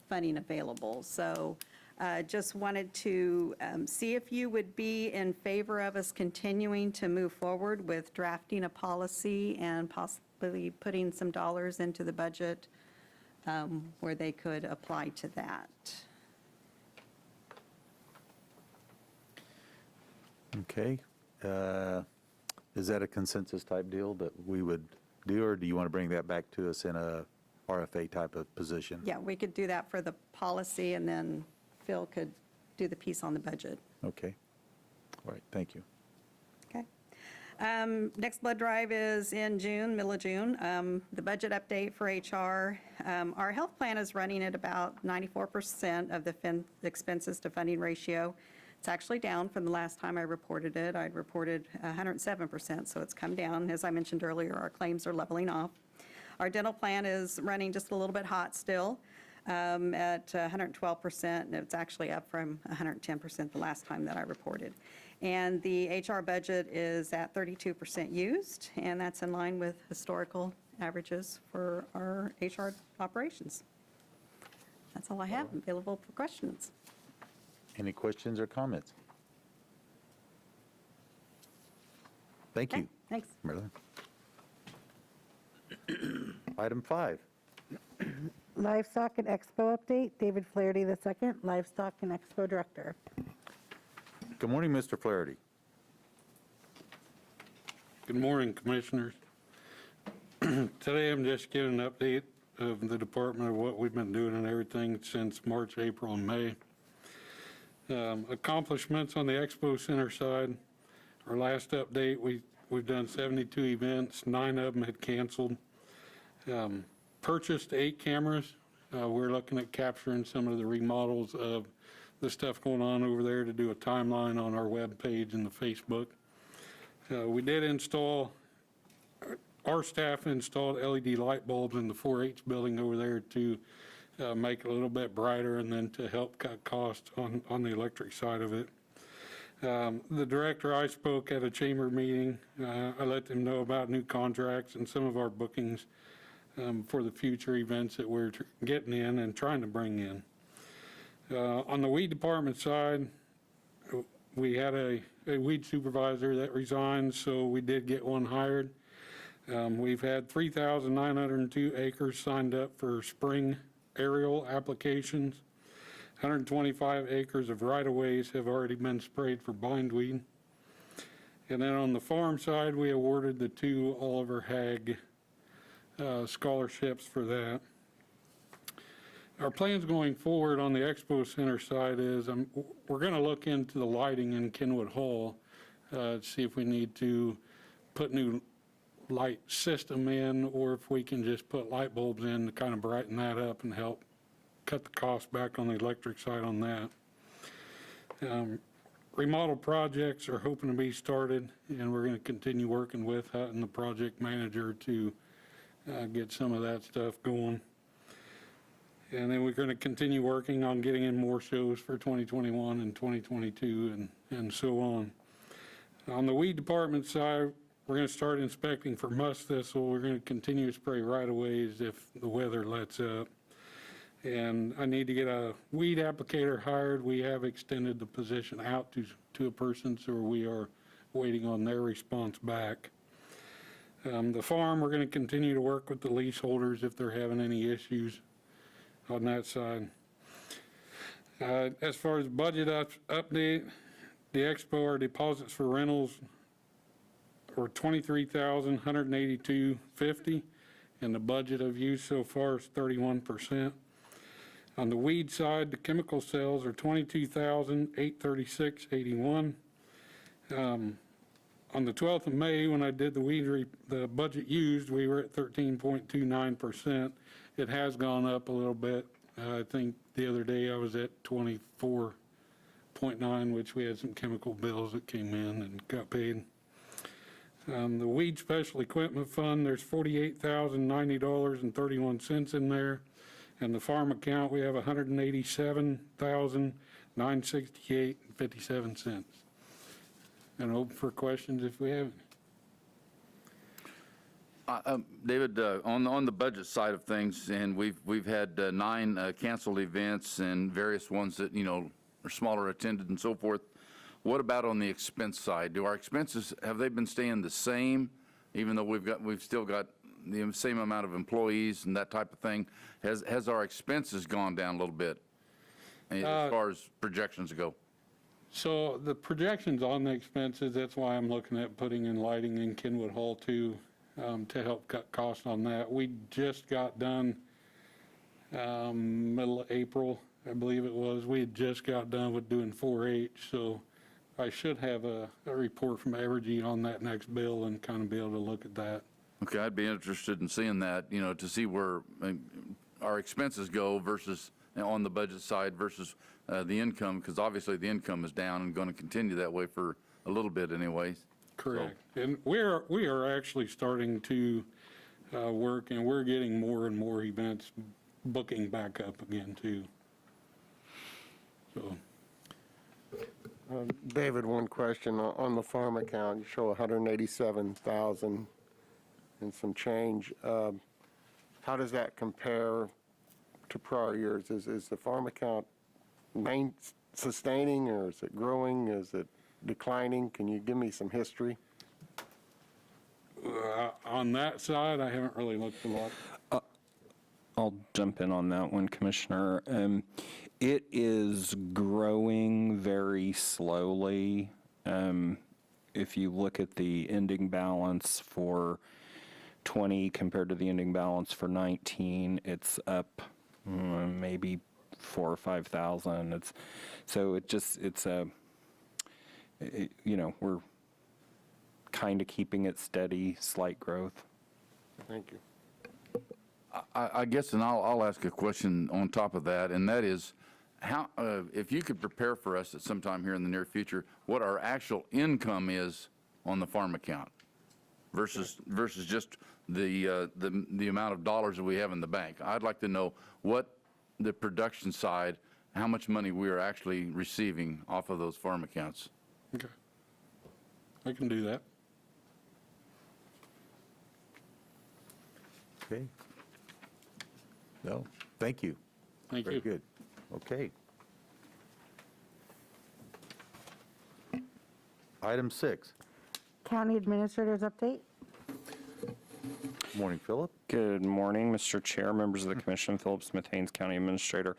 funding available. So just wanted to see if you would be in favor of us continuing to move forward with drafting a policy and possibly putting some dollars into the budget where they could apply to that. Okay. Is that a consensus type deal that we would do, or do you want to bring that back to us in a RFA type of position? Yeah, we could do that for the policy, and then Phil could do the piece on the budget. Okay. All right, thank you. Okay. Next blood drive is in June, middle of June. The budget update for HR. Our health plan is running at about 94% of the expenses to funding ratio. It's actually down from the last time I reported it. I'd reported 107%, so it's come down. As I mentioned earlier, our claims are leveling off. Our dental plan is running just a little bit hot still at 112%, and it's actually up from 110% the last time that I reported. And the HR budget is at 32% used, and that's in line with historical averages for our HR operations. That's all I have. Available for questions. Any questions or comments? Thank you. Thanks. Marilyn. Item 5. Livestock and Expo update. David Flaherty II, Livestock and Expo Director. Good morning, Mr. Flaherty. Good morning, Commissioners. Today I'm just giving an update of the department of what we've been doing and everything since March, April, and May. Accomplishments on the Expo Center side. Our last update, we've done 72 events, 9 of them had canceled. Purchased 8 cameras. We're looking at capturing some of the remodels of the stuff going on over there to do a timeline on our web page and the Facebook. We did install, our staff installed LED light bulbs in the 4-H building over there to make it a little bit brighter and then to help cut costs on the electric side of it. The director, I spoke at a chamber meeting. I let them know about new contracts and some of our bookings for the future events that we're getting in and trying to bring in. On the weed department side, we had a weed supervisor that resigned, so we did get one hired. We've had 3,902 acres signed up for spring aerial applications. 125 acres of right-of-ways have already been sprayed for bindweed. And then on the farm side, we awarded the 2 Oliver Hagg scholarships for that. Our plans going forward on the Expo Center side is we're going to look into the lighting in Kenwood Hall, see if we need to put new light system in, or if we can just put light bulbs in to kind of brighten that up and help cut the cost back on the electric side on that. Remodel projects are hoping to be started, and we're going to continue working with Hutton and the project manager to get some of that stuff going. And then we're going to continue working on getting in more shows for 2021 and 2022 and so on. On the weed department side, we're going to start inspecting for musk thistle. We're going to continue to spray right-of-ways if the weather lets up. And I need to get a weed applicator hired. We have extended the position out to a person, so we are waiting on their response back. The farm, we're going to continue to work with the leaseholders if they're having any issues on that side. As far as budget update, the Expo, our deposits for rentals were $23,182.50, and the budget of use so far is 31%. On the weed side, the chemical sales are $22,836.81. On On the 12th of May, when I did the budget used, we were at 13.29%. It has gone up a little bit. I think the other day I was at 24.9, which we had some chemical bills that came in and got paid. The weed special equipment fund, there's $48,090.31 in there. And the farm account, we have $187,968.57. And open for questions if we have any. David, on the budget side of things, and we've had 9 canceled events and various ones that, are smaller attended and so forth. What about on the expense side? Do our expenses, have they been staying the same, even though we've still got the same amount of employees and that type of thing? Has our expenses gone down a little bit as far as projections go? So the projections on the expenses, that's why I'm looking at putting in lighting in Kenwood Hall too, to help cut costs on that. We just got done middle of April, I believe it was. We had just got done with doing 4-H, so I should have a report from Evergy on that next bill and kind of be able to look at that. Okay, I'd be interested in seeing that, to see where our expenses go versus on the budget side versus the income, because obviously the income is down and going to continue that way for a little bit anyways. Correct. So. And we are actually starting to work, and we're getting more and more events booking back up again too. So. David, one question on the farm account. You show 187,000 and some change. How does that compare to prior years? Is the farm account sustaining, or is it growing? Is it declining? Can you give me some history? On that side, I haven't really looked a lot. I'll jump in on that one, Commissioner. It is growing very slowly. If you look at the ending balance for 20 compared to the ending balance for 19, it's up maybe 4,000 or 5,000. We're kind of keeping it steady, slight growth. Thank you. I guess, and I'll ask a question on top of that, and that is, how, if you could prepare for us at some time here in the near future, what our actual income is on the farm account versus just the amount of dollars that we have in the bank. I'd like to know what the production side, how much money we are actually receiving off of those farm accounts. Okay. I can do that. Okay. No, thank you. Thank Very you. good. Okay. Item 6. County Administrator's update. Morning, Phillip. Good morning, Mr. Chair, members of the Commission. Phillip Smith, Haynes County Administrator.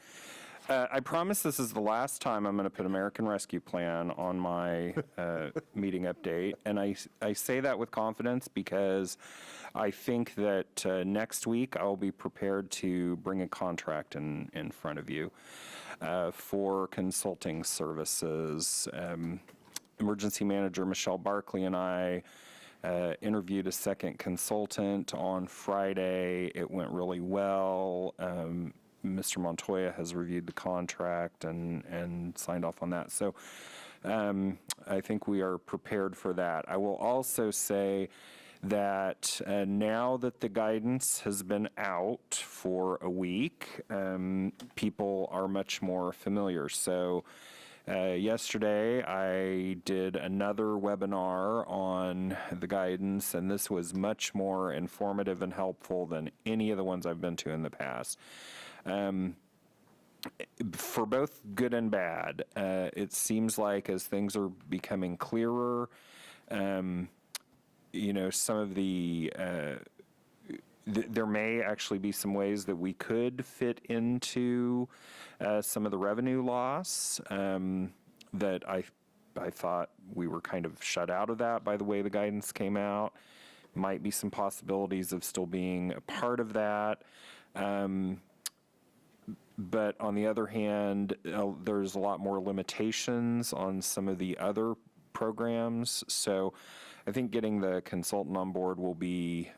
I promise this is the last time I'm going to put American Rescue Plan on my meeting update, and I say that with confidence because I think that next week I'll be prepared to bring a contract in front of you for consulting services. Emergency Manager Michelle Barkley and I interviewed a second consultant on Friday. It went really well. Mr. Montoya has reviewed the contract and signed off on that. So I think we are prepared for that. I will also say that now that the guidance has been out for a week, people are much more familiar. So yesterday, I did another webinar on the guidance, and this was much more informative and helpful than any of the ones I've been to in the past. For both good and bad, it seems like as things are becoming clearer, some of the there may actually be some ways that we could fit into some of the revenue loss that I thought we were kind of shut out of that by the way the guidance came out. Might be some possibilities of still being a part of that. But on the other hand, there's a lot more limitations on some of the other programs. So I think getting the consultant on board will be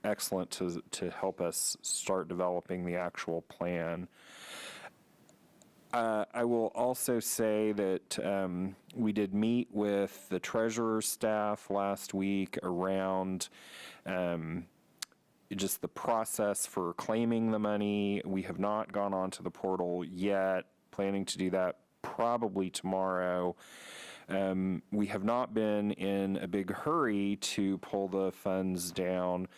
excellent to help us start developing the actual plan. I will also say that we did meet with the treasurer's staff last week around just the process for claiming the money. We have not gone onto the portal yet, planning to do that probably tomorrow. We have not been in a big hurry to pull the funds down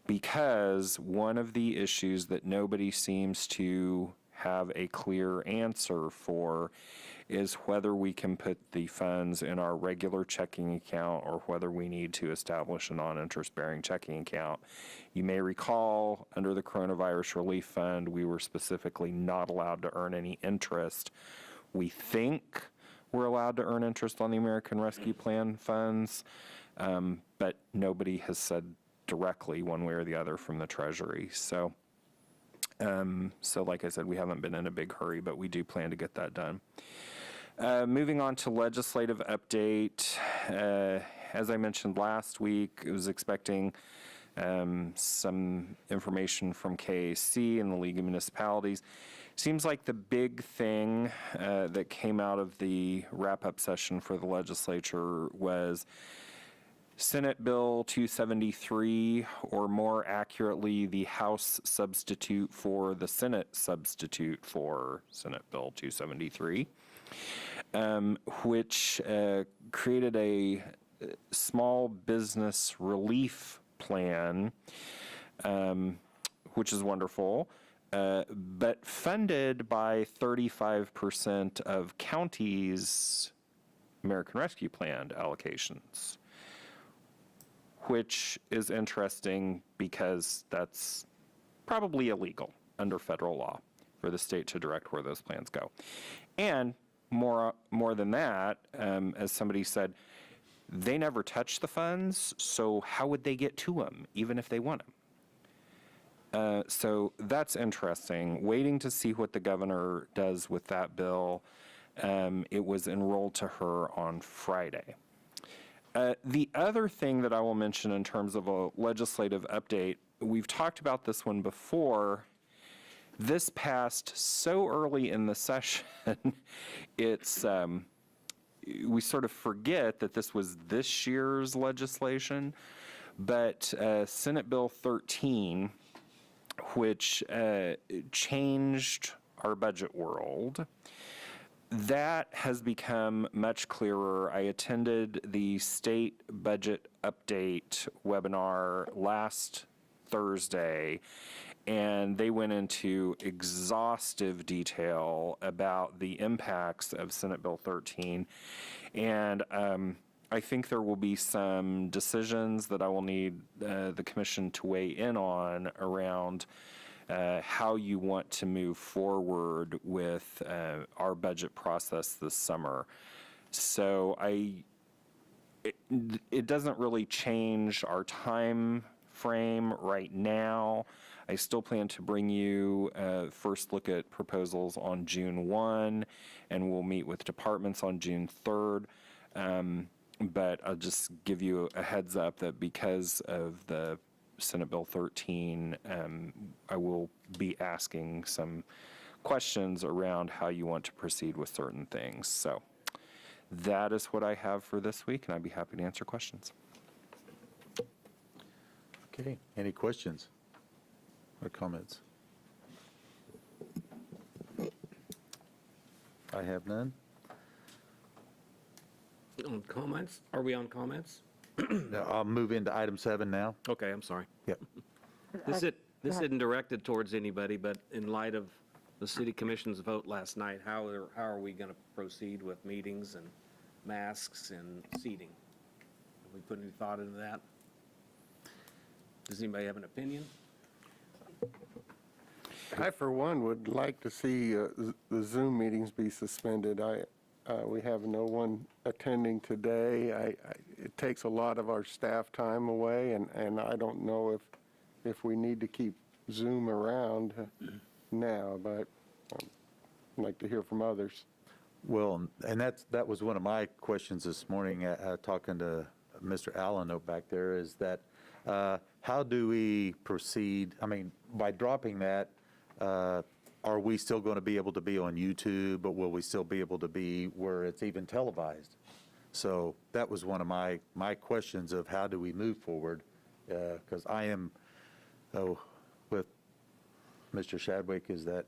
because one of the issues that nobody seems to have a clear answer for is whether we can put the funds in our regular checking account or whether we need to establish a non-interest bearing checking account. You may recall under the Coronavirus Relief Fund, we were specifically not allowed to earn any interest. We think we're allowed to earn interest on the American Rescue Plan funds, but nobody has said directly one way or the other from the Treasury. So like I said, we haven't been in a big hurry, but we do plan to get that done. Moving on to legislative update. As I mentioned last week, I was expecting some information from KAC and the League of Municipalities. Seems like the big thing that came out of the wrap-up session for the legislature was Senate Bill 273, or more accurately, the House substitute for the Senate substitute for Senate Bill 273, which created a small business relief plan, which is wonderful, but funded by 35% of counties' American Rescue Plan allocations, which is interesting because that's probably illegal under federal law for the state to direct where those plans go. And more than that, as somebody said, they never touch the funds, so how would they get to them, even if they want them? So that's interesting. Waiting to see what the governor does with that bill. It was enrolled to her on Friday. The other thing that I will mention in terms of a legislative update, we've talked about this one before. This passed so early in the session, it's we sort of forget that this was this year's legislation, but Senate Bill 13, which changed our budget world, that has become much clearer. I attended the state budget update webinar last Thursday, and they went into exhaustive detail about the impacts of Senate Bill 13. And I think there will be some decisions that I will need the commission to weigh in on around how you want to move forward with our budget process this summer. So it doesn't really change our time frame right now. I still plan to bring you first look at proposals on June 1, and we'll meet with departments on June 3rd. But I'll just give you a heads up that because of the Senate Bill 13, I will be asking some questions around how you want to proceed with certain things. So that is what I have for this week, and I'd be happy to answer questions. Okay, any questions or comments? I have none. On comments? Are we on comments? I'll move into item 7 now. Okay, I'm sorry. Yep. This isn't directed towards anybody, but in light of the city commission's vote last night, how are we going to proceed with meetings and masks and seating? Have we put any thought into that? Does anybody have an opinion? I, for one, would like to see the Zoom meetings be suspended. We have no one attending today. It takes a lot of our staff time away, and I don't know if we need to keep Zoom around now, but I'd like to hear from others. Well, and that was one of my questions this morning, talking to Mr. Allen note back there is that, how do we proceed? I mean, by dropping that, are we still going to be able to be on YouTube, but will we still be able to be where it's even televised? So that was one of my questions of how do we move forward? Because I am, with Mr. Shadwick, is that,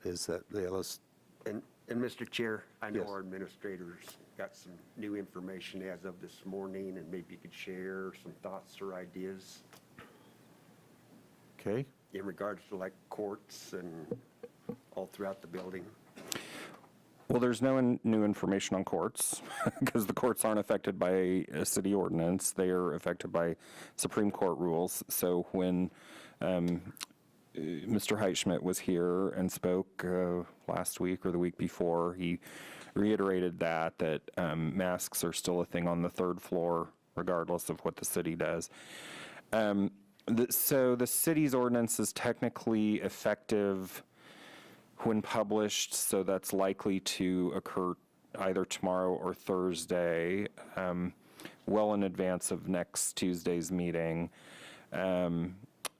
yeah, let's. And Mr. Chair, I know Yes. our administrators got some new information as of this morning, and maybe you could share some thoughts or ideas Okay. in regards to like courts and all throughout the building. Well, there's no new information on courts because the courts aren't affected by a city ordinance. They are affected by Supreme Court rules. So when Mr. Heitschmidt was here and spoke last week or the week before, he reiterated that masks are still a thing on the third floor, regardless of what the city does. So the city's ordinance is technically effective when published, so that's likely to occur either tomorrow or Thursday, well in advance of next Tuesday's meeting.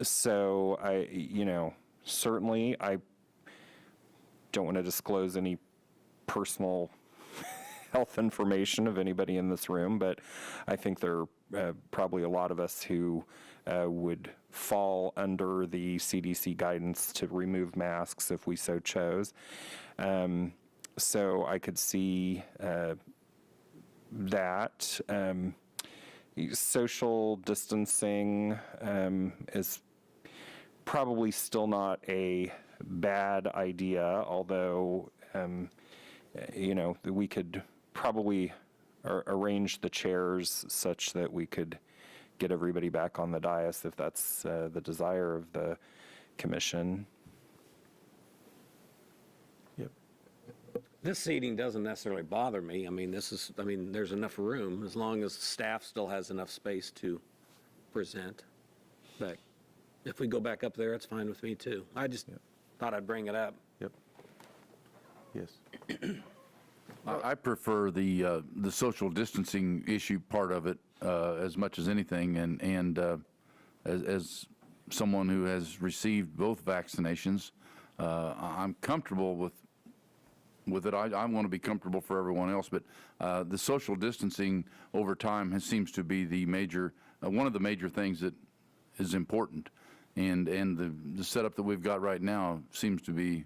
So certainly I don't want to disclose any personal health information of anybody in this room, but I think there are probably a lot of us who would fall under the CDC guidance to remove masks if we so chose. So I could see that. Social distancing is probably still not a bad idea, although, we could probably arrange the chairs such that we could get everybody back on the dais if that's the desire of the commission. Yep. This seating doesn't necessarily bother me. I mean, there's enough room as long as staff still has enough space to present. But if we go back up there, it's fine with me too. I just thought I'd bring it up. Yep. Yes. I prefer the social distancing issue part of it as much as anything, and as someone who has received both vaccinations, I'm comfortable with it. I want to be comfortable for everyone else, but the social distancing over time seems to be the major one of the major things that is important, and the setup that we've got right now seems to be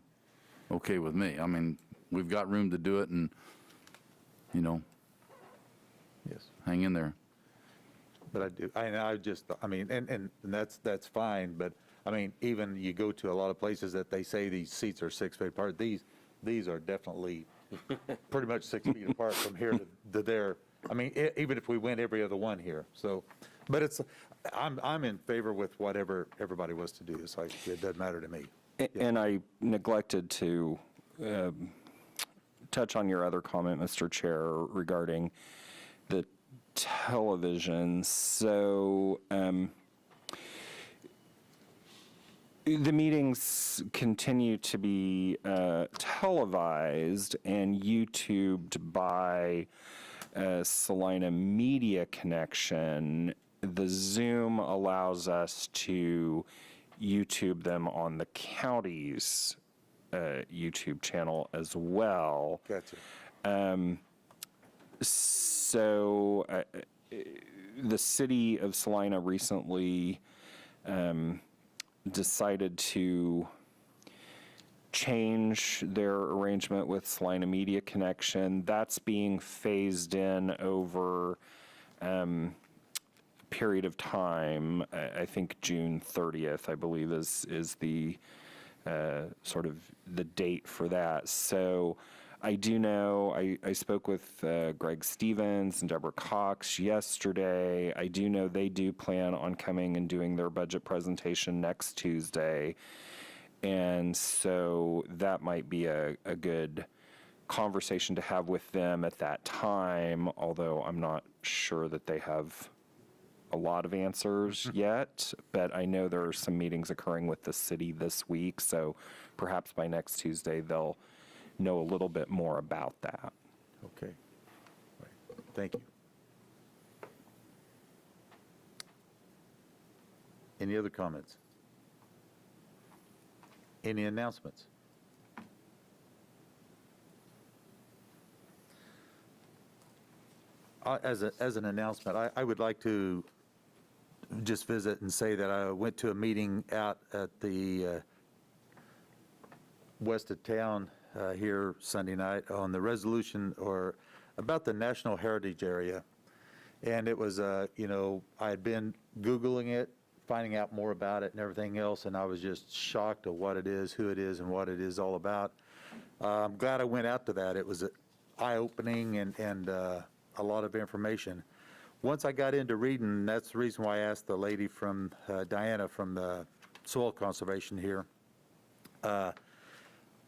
okay with me. I mean, we've got room to do it, and Yes. hang in there. But I do, and that's fine, but, I mean, even you go to a lot of places that they say these seats are 6 feet apart, these are definitely pretty much 6 feet apart from here to there. I mean, even if we went every other one here, so, but I'm in favor with whatever everybody wants to do, it doesn't matter to me. And I neglected to touch on your other comment, Mr. Chair, regarding the television. So the meetings continue to be televised and YouTubed by Salina Media Connection. The Zoom allows us to YouTube them on the county's YouTube channel as well. Gotcha. So the city of Salina recently decided to change their arrangement with Salina Media Connection. That's being phased in over a period of time. I think June 30th, I believe, is the sort of the date for that. So I do know, I spoke with Greg Stevens and Deborah Cox yesterday. I do know they do plan on coming and doing their budget presentation next Tuesday. And so that might be a good conversation to have with them at that time, although I'm not sure that they have a lot of answers yet, but I know there are some meetings occurring with the city this week, so perhaps by next Tuesday they'll know a little bit more about that. Okay. Right. Thank you. Any other comments? Any announcements? As an announcement, I would like to just visit and say that I went to a meeting out at the west of town here Sunday night on the resolution or about the National Heritage Area. And it was, you know, I had been Googling it, finding out more about it and everything else, and I was just shocked at what it is, who it is, and what it is all about. I'm glad I went out to that. It was eye-opening and a lot of information. Once I got into reading, that's the reason why I asked the lady from, Diana from the Soil Conservation here. A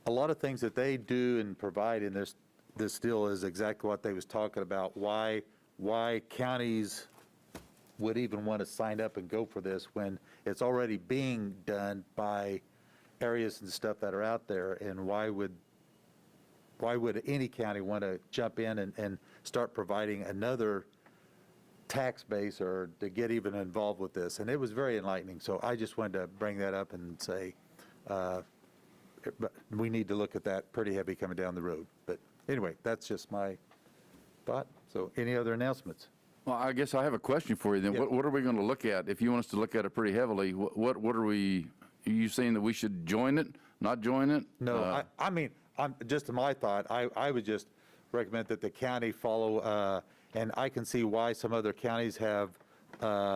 lot of things that they do and provide in this deal is exactly what they was talking about, why counties would even want to sign up and go for this when it's already being done by areas and stuff that are out there, and why would any county want to jump in and start providing another tax base or to get even involved with this? And it was very enlightening. So I just wanted to bring that up and say, we need to look at that pretty heavy coming down the road. But anyway, that's just my thought. So any other announcements? Well, I guess I have a question for you then. Yeah. What are we going to look at? If you want us to look at it pretty heavily, what are you saying that we should join it, not join it? No, I mean, I'm just my thought. I would just recommend that the county follow, and I can see why some other counties have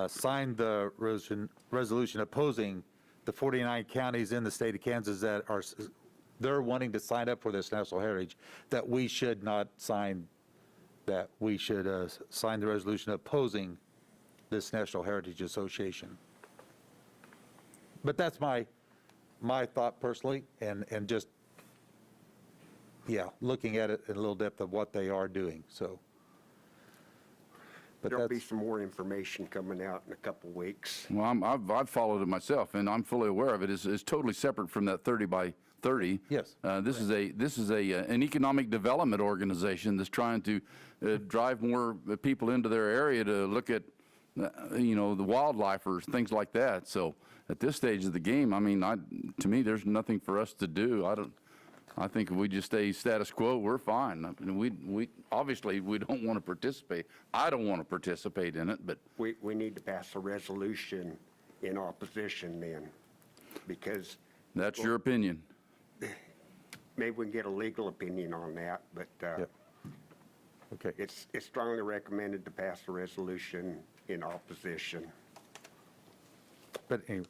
signed the resolution opposing the 49 counties in the state of Kansas that are, they're wanting to sign up for this National Heritage, that we should not sign, that we should sign the resolution opposing this National Heritage Association. But that's my thought personally, and just, yeah, looking at it in a little depth of what they are doing, so. But There'll be that's, some more information coming out in a couple weeks. Well, I've followed it myself, and I'm fully aware of it. It's totally separate from that 30 by 30. Yes. This is an economic development organization that's trying to drive more people into their area to look at, you know, the wildlife or things like that. So at this stage of the game, I mean, to me, there's nothing for us to do. I think if we just stay status quo, we're fine. I mean, we obviously we don't want to participate. I don't want to participate in it, but We need to pass a resolution in opposition then, because that's your opinion. maybe we can get a legal opinion on that, but Yep. Okay. it's strongly recommended to pass a resolution in opposition. But anyway,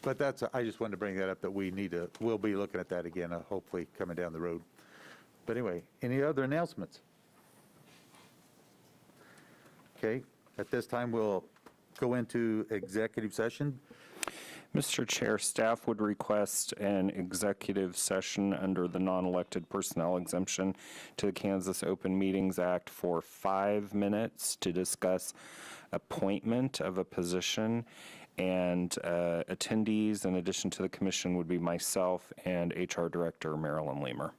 but that's, I just wanted to bring that up, that we'll be looking at that again, hopefully coming down the road. But anyway, any other announcements? Okay, at this time, we'll go into executive session. Mr. Chair, staff would request an executive session under the non-elected personnel exemption to the Kansas Open Meetings Act for 5 minutes to discuss appointment of a position, and attendees in addition to the commission would be myself and HR Director Marilyn Leamer.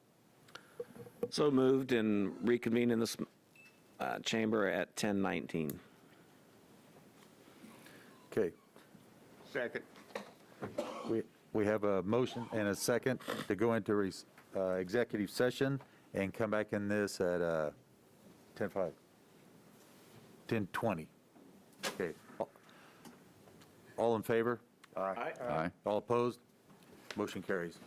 So moved and reconvene in this chamber at 10:19. Okay, Second. we have a motion and a second to go into executive session and come back in this at 10:05, 10:20. Okay. All in favor? Aye. All opposed? Motion carries.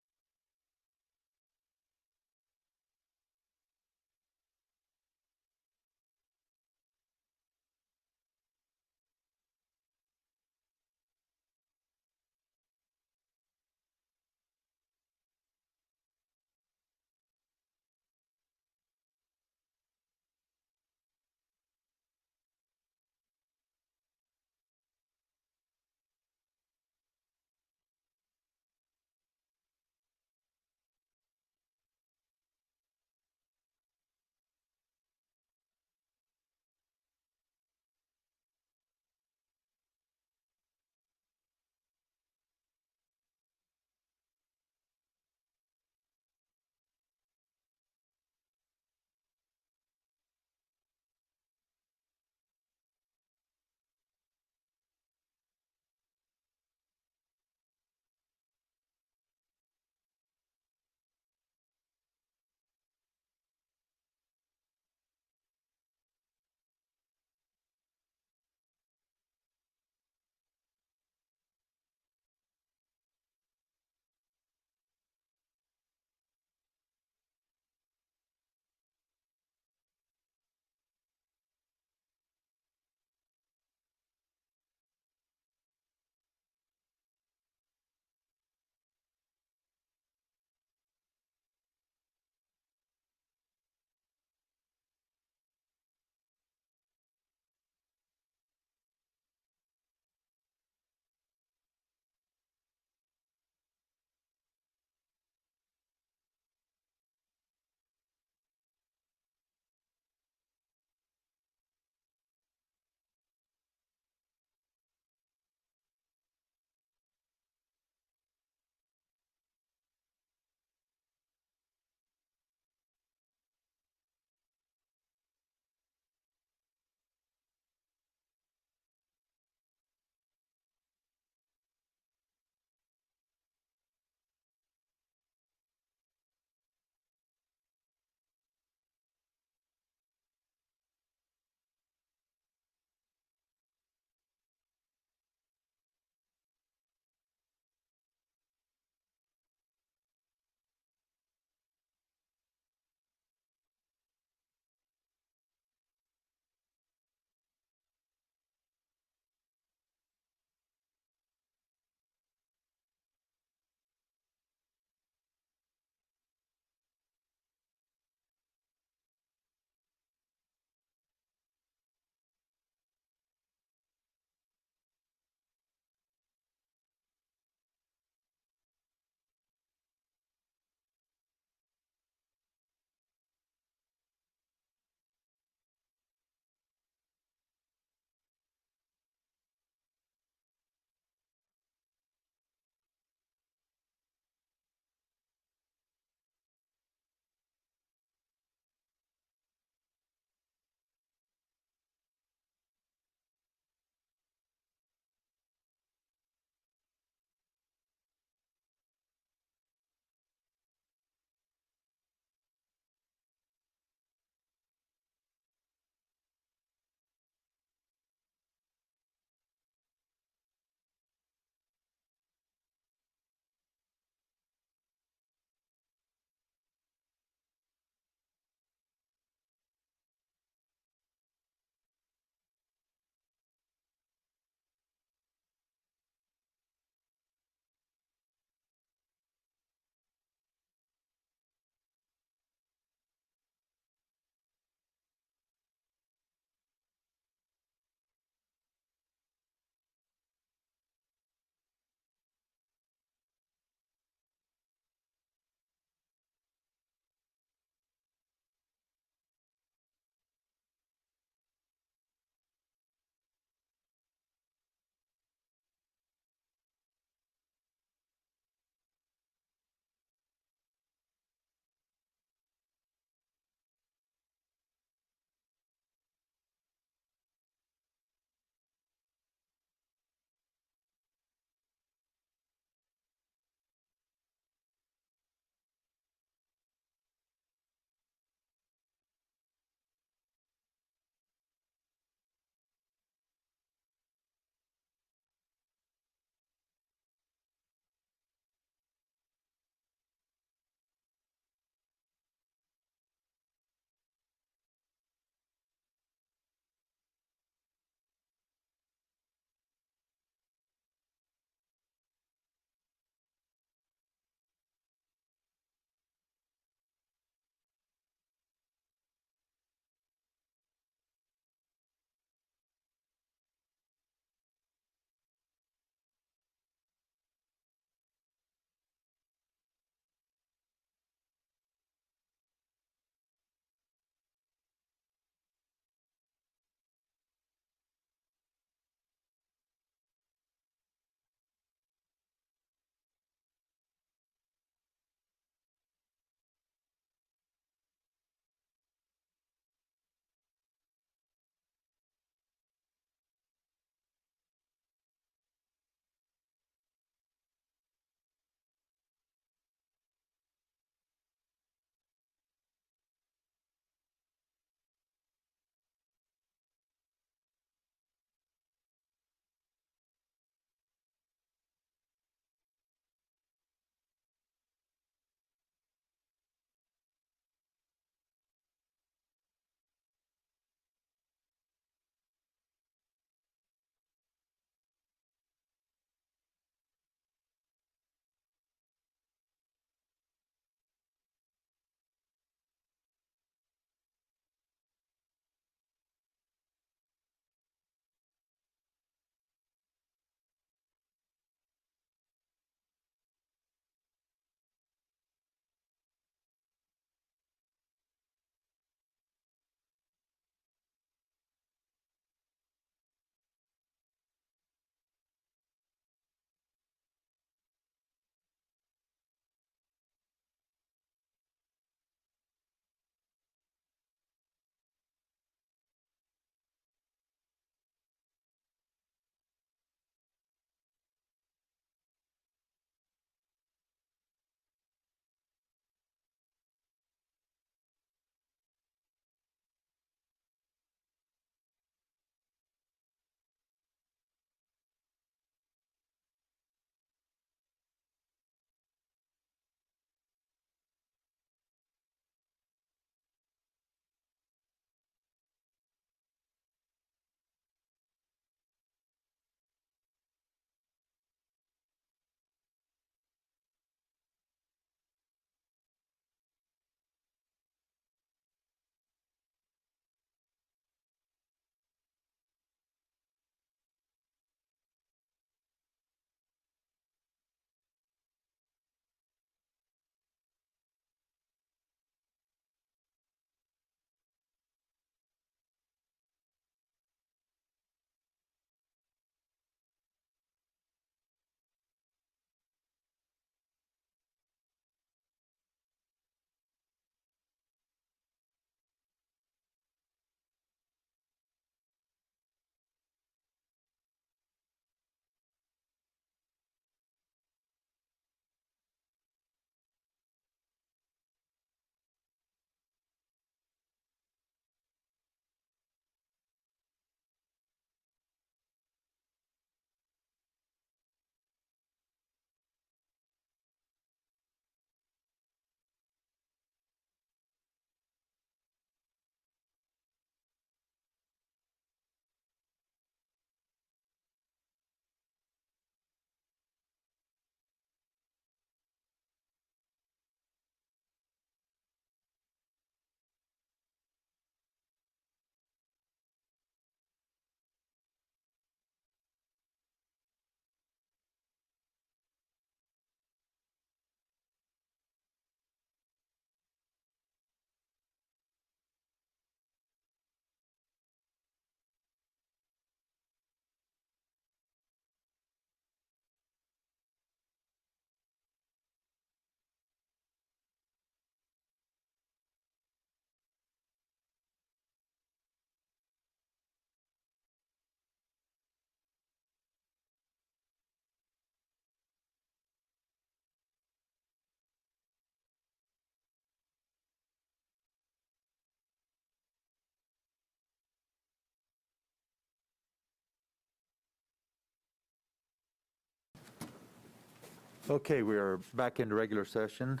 Okay, we are back into regular session,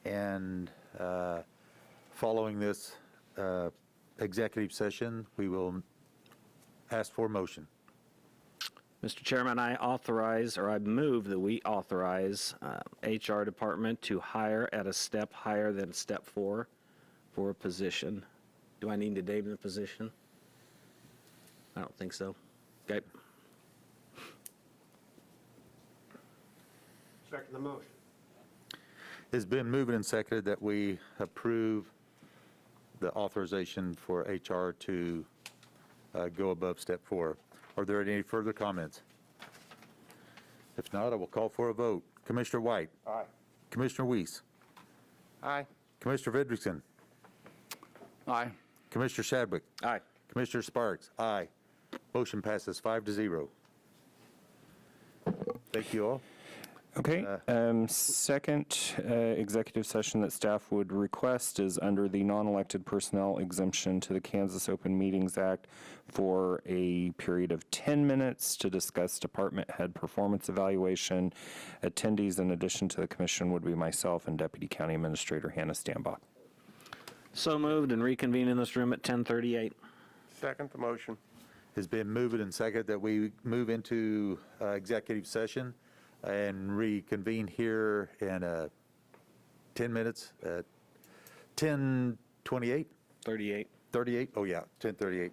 and following this executive session, we will ask for a motion. Mr. Chairman, I move that we authorize HR Department to hire at a step higher than step 4 for a position. Do I need to name the position? I don't think so. Okay. Second the motion. It's been moved and seconded that we approve the authorization for HR to go above step 4. Are there any further comments? If not, I will call for a vote. Commissioner White? Aye. Commissioner Weiss? Aye. Commissioner Vidrickson? Aye. Commissioner Shadwick? Aye. Commissioner Sparks? Aye. Motion passes 5-0. Thank you all. Okay, second executive session that staff would request is under the non-elected personnel exemption to the Kansas Open Meetings Act for a period of 10 minutes to discuss department head performance evaluation. Attendees in addition to the commission would be myself and Deputy County Administrator Hannah Stambach. So moved and reconvene in this room at 10:38. Second the motion. It's been moved and seconded that we move into executive session and reconvene here in 10 minutes at 10:28? 38. 38? Oh, yeah, 10:38.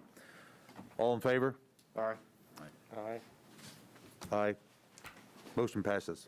All in favor? Aye. Aye. Aye. Motion passes.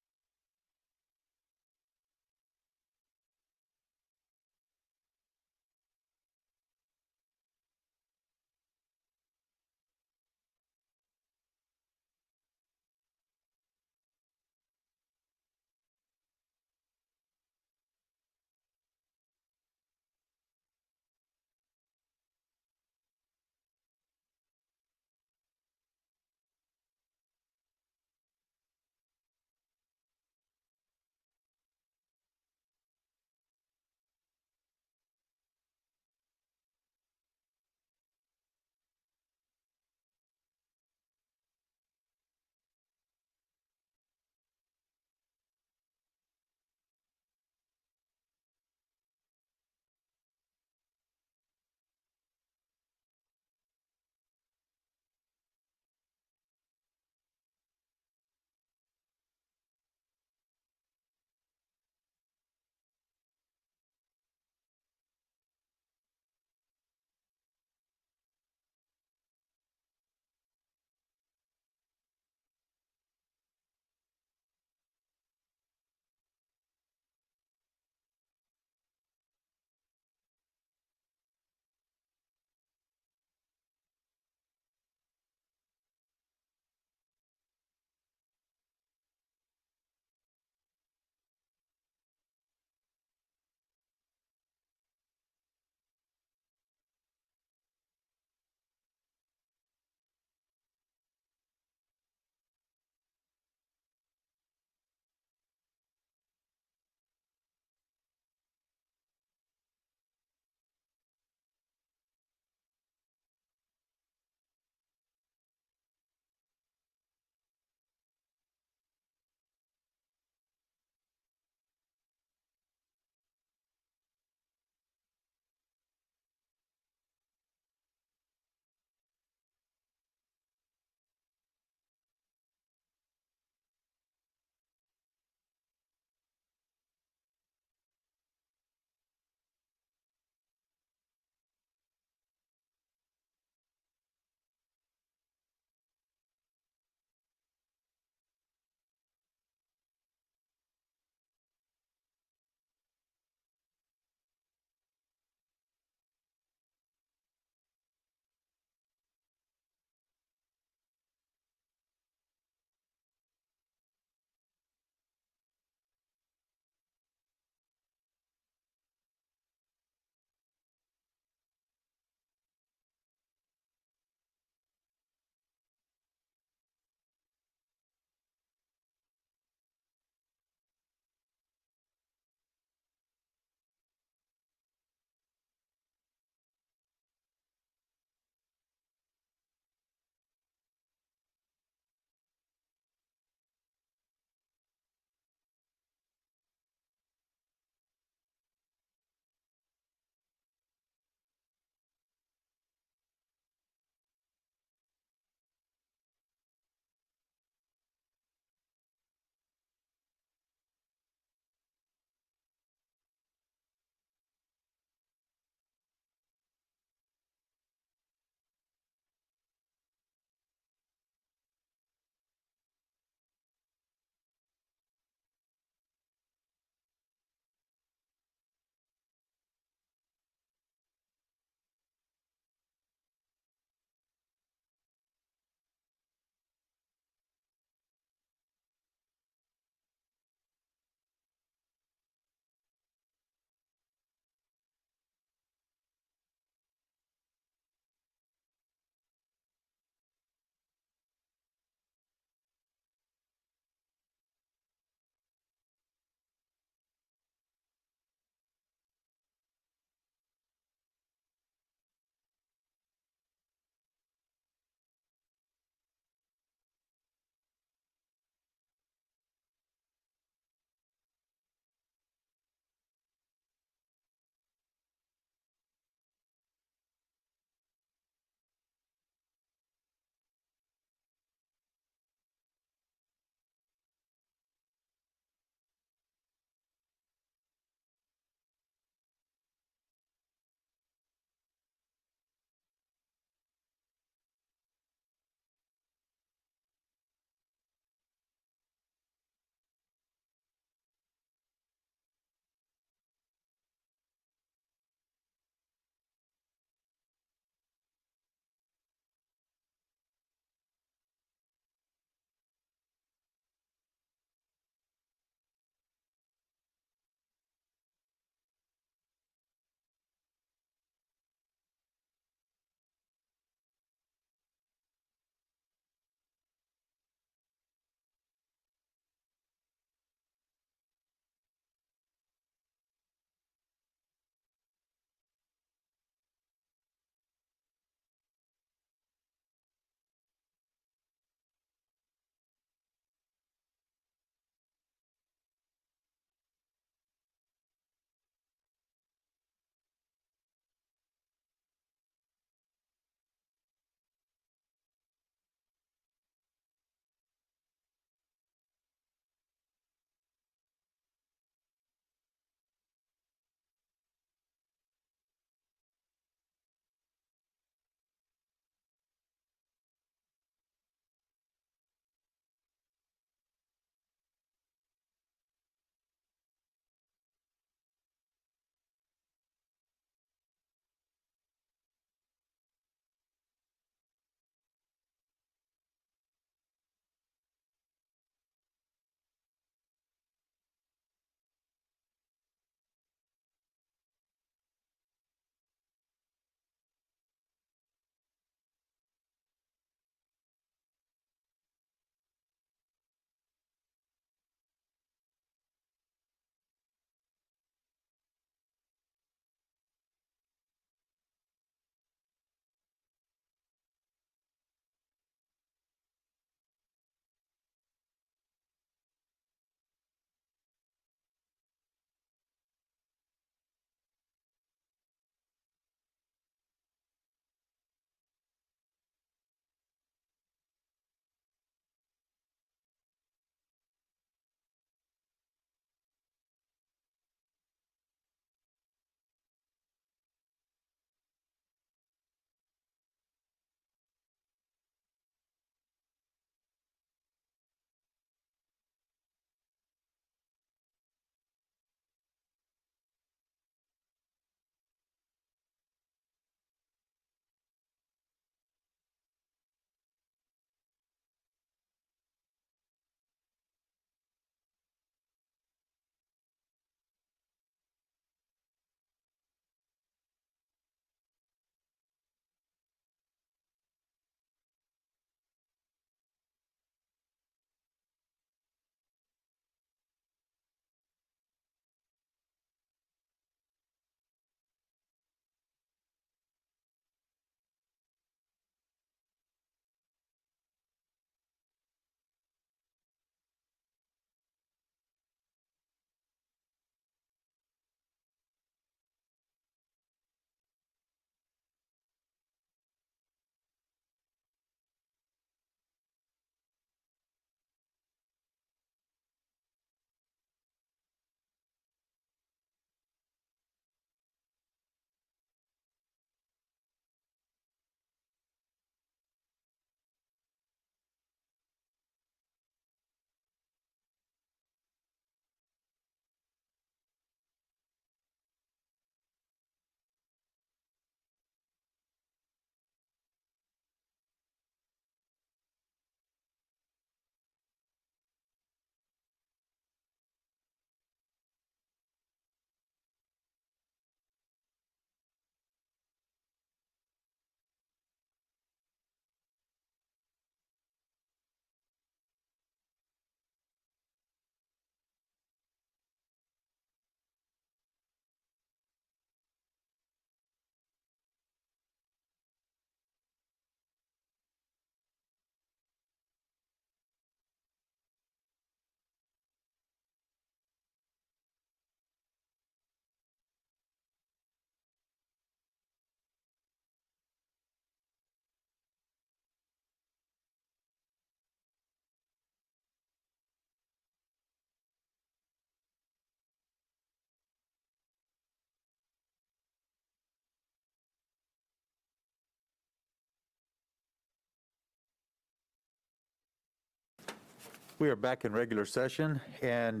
We are back in regular session, and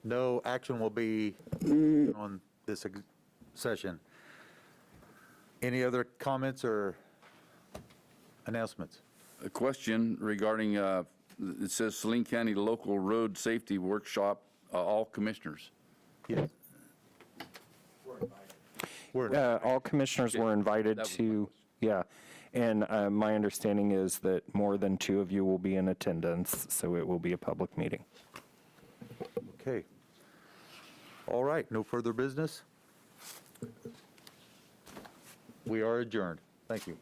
no action will be on this session. Any other comments or announcements? A question regarding, it says Saline County Local Road Safety Workshop, all commissioners. Yes. All commissioners were invited That was my to, yeah. And my understanding is that more than 2 of you will be in attendance, so it will be a public meeting. Okay. All right, no further business? We are adjourned. Thank you.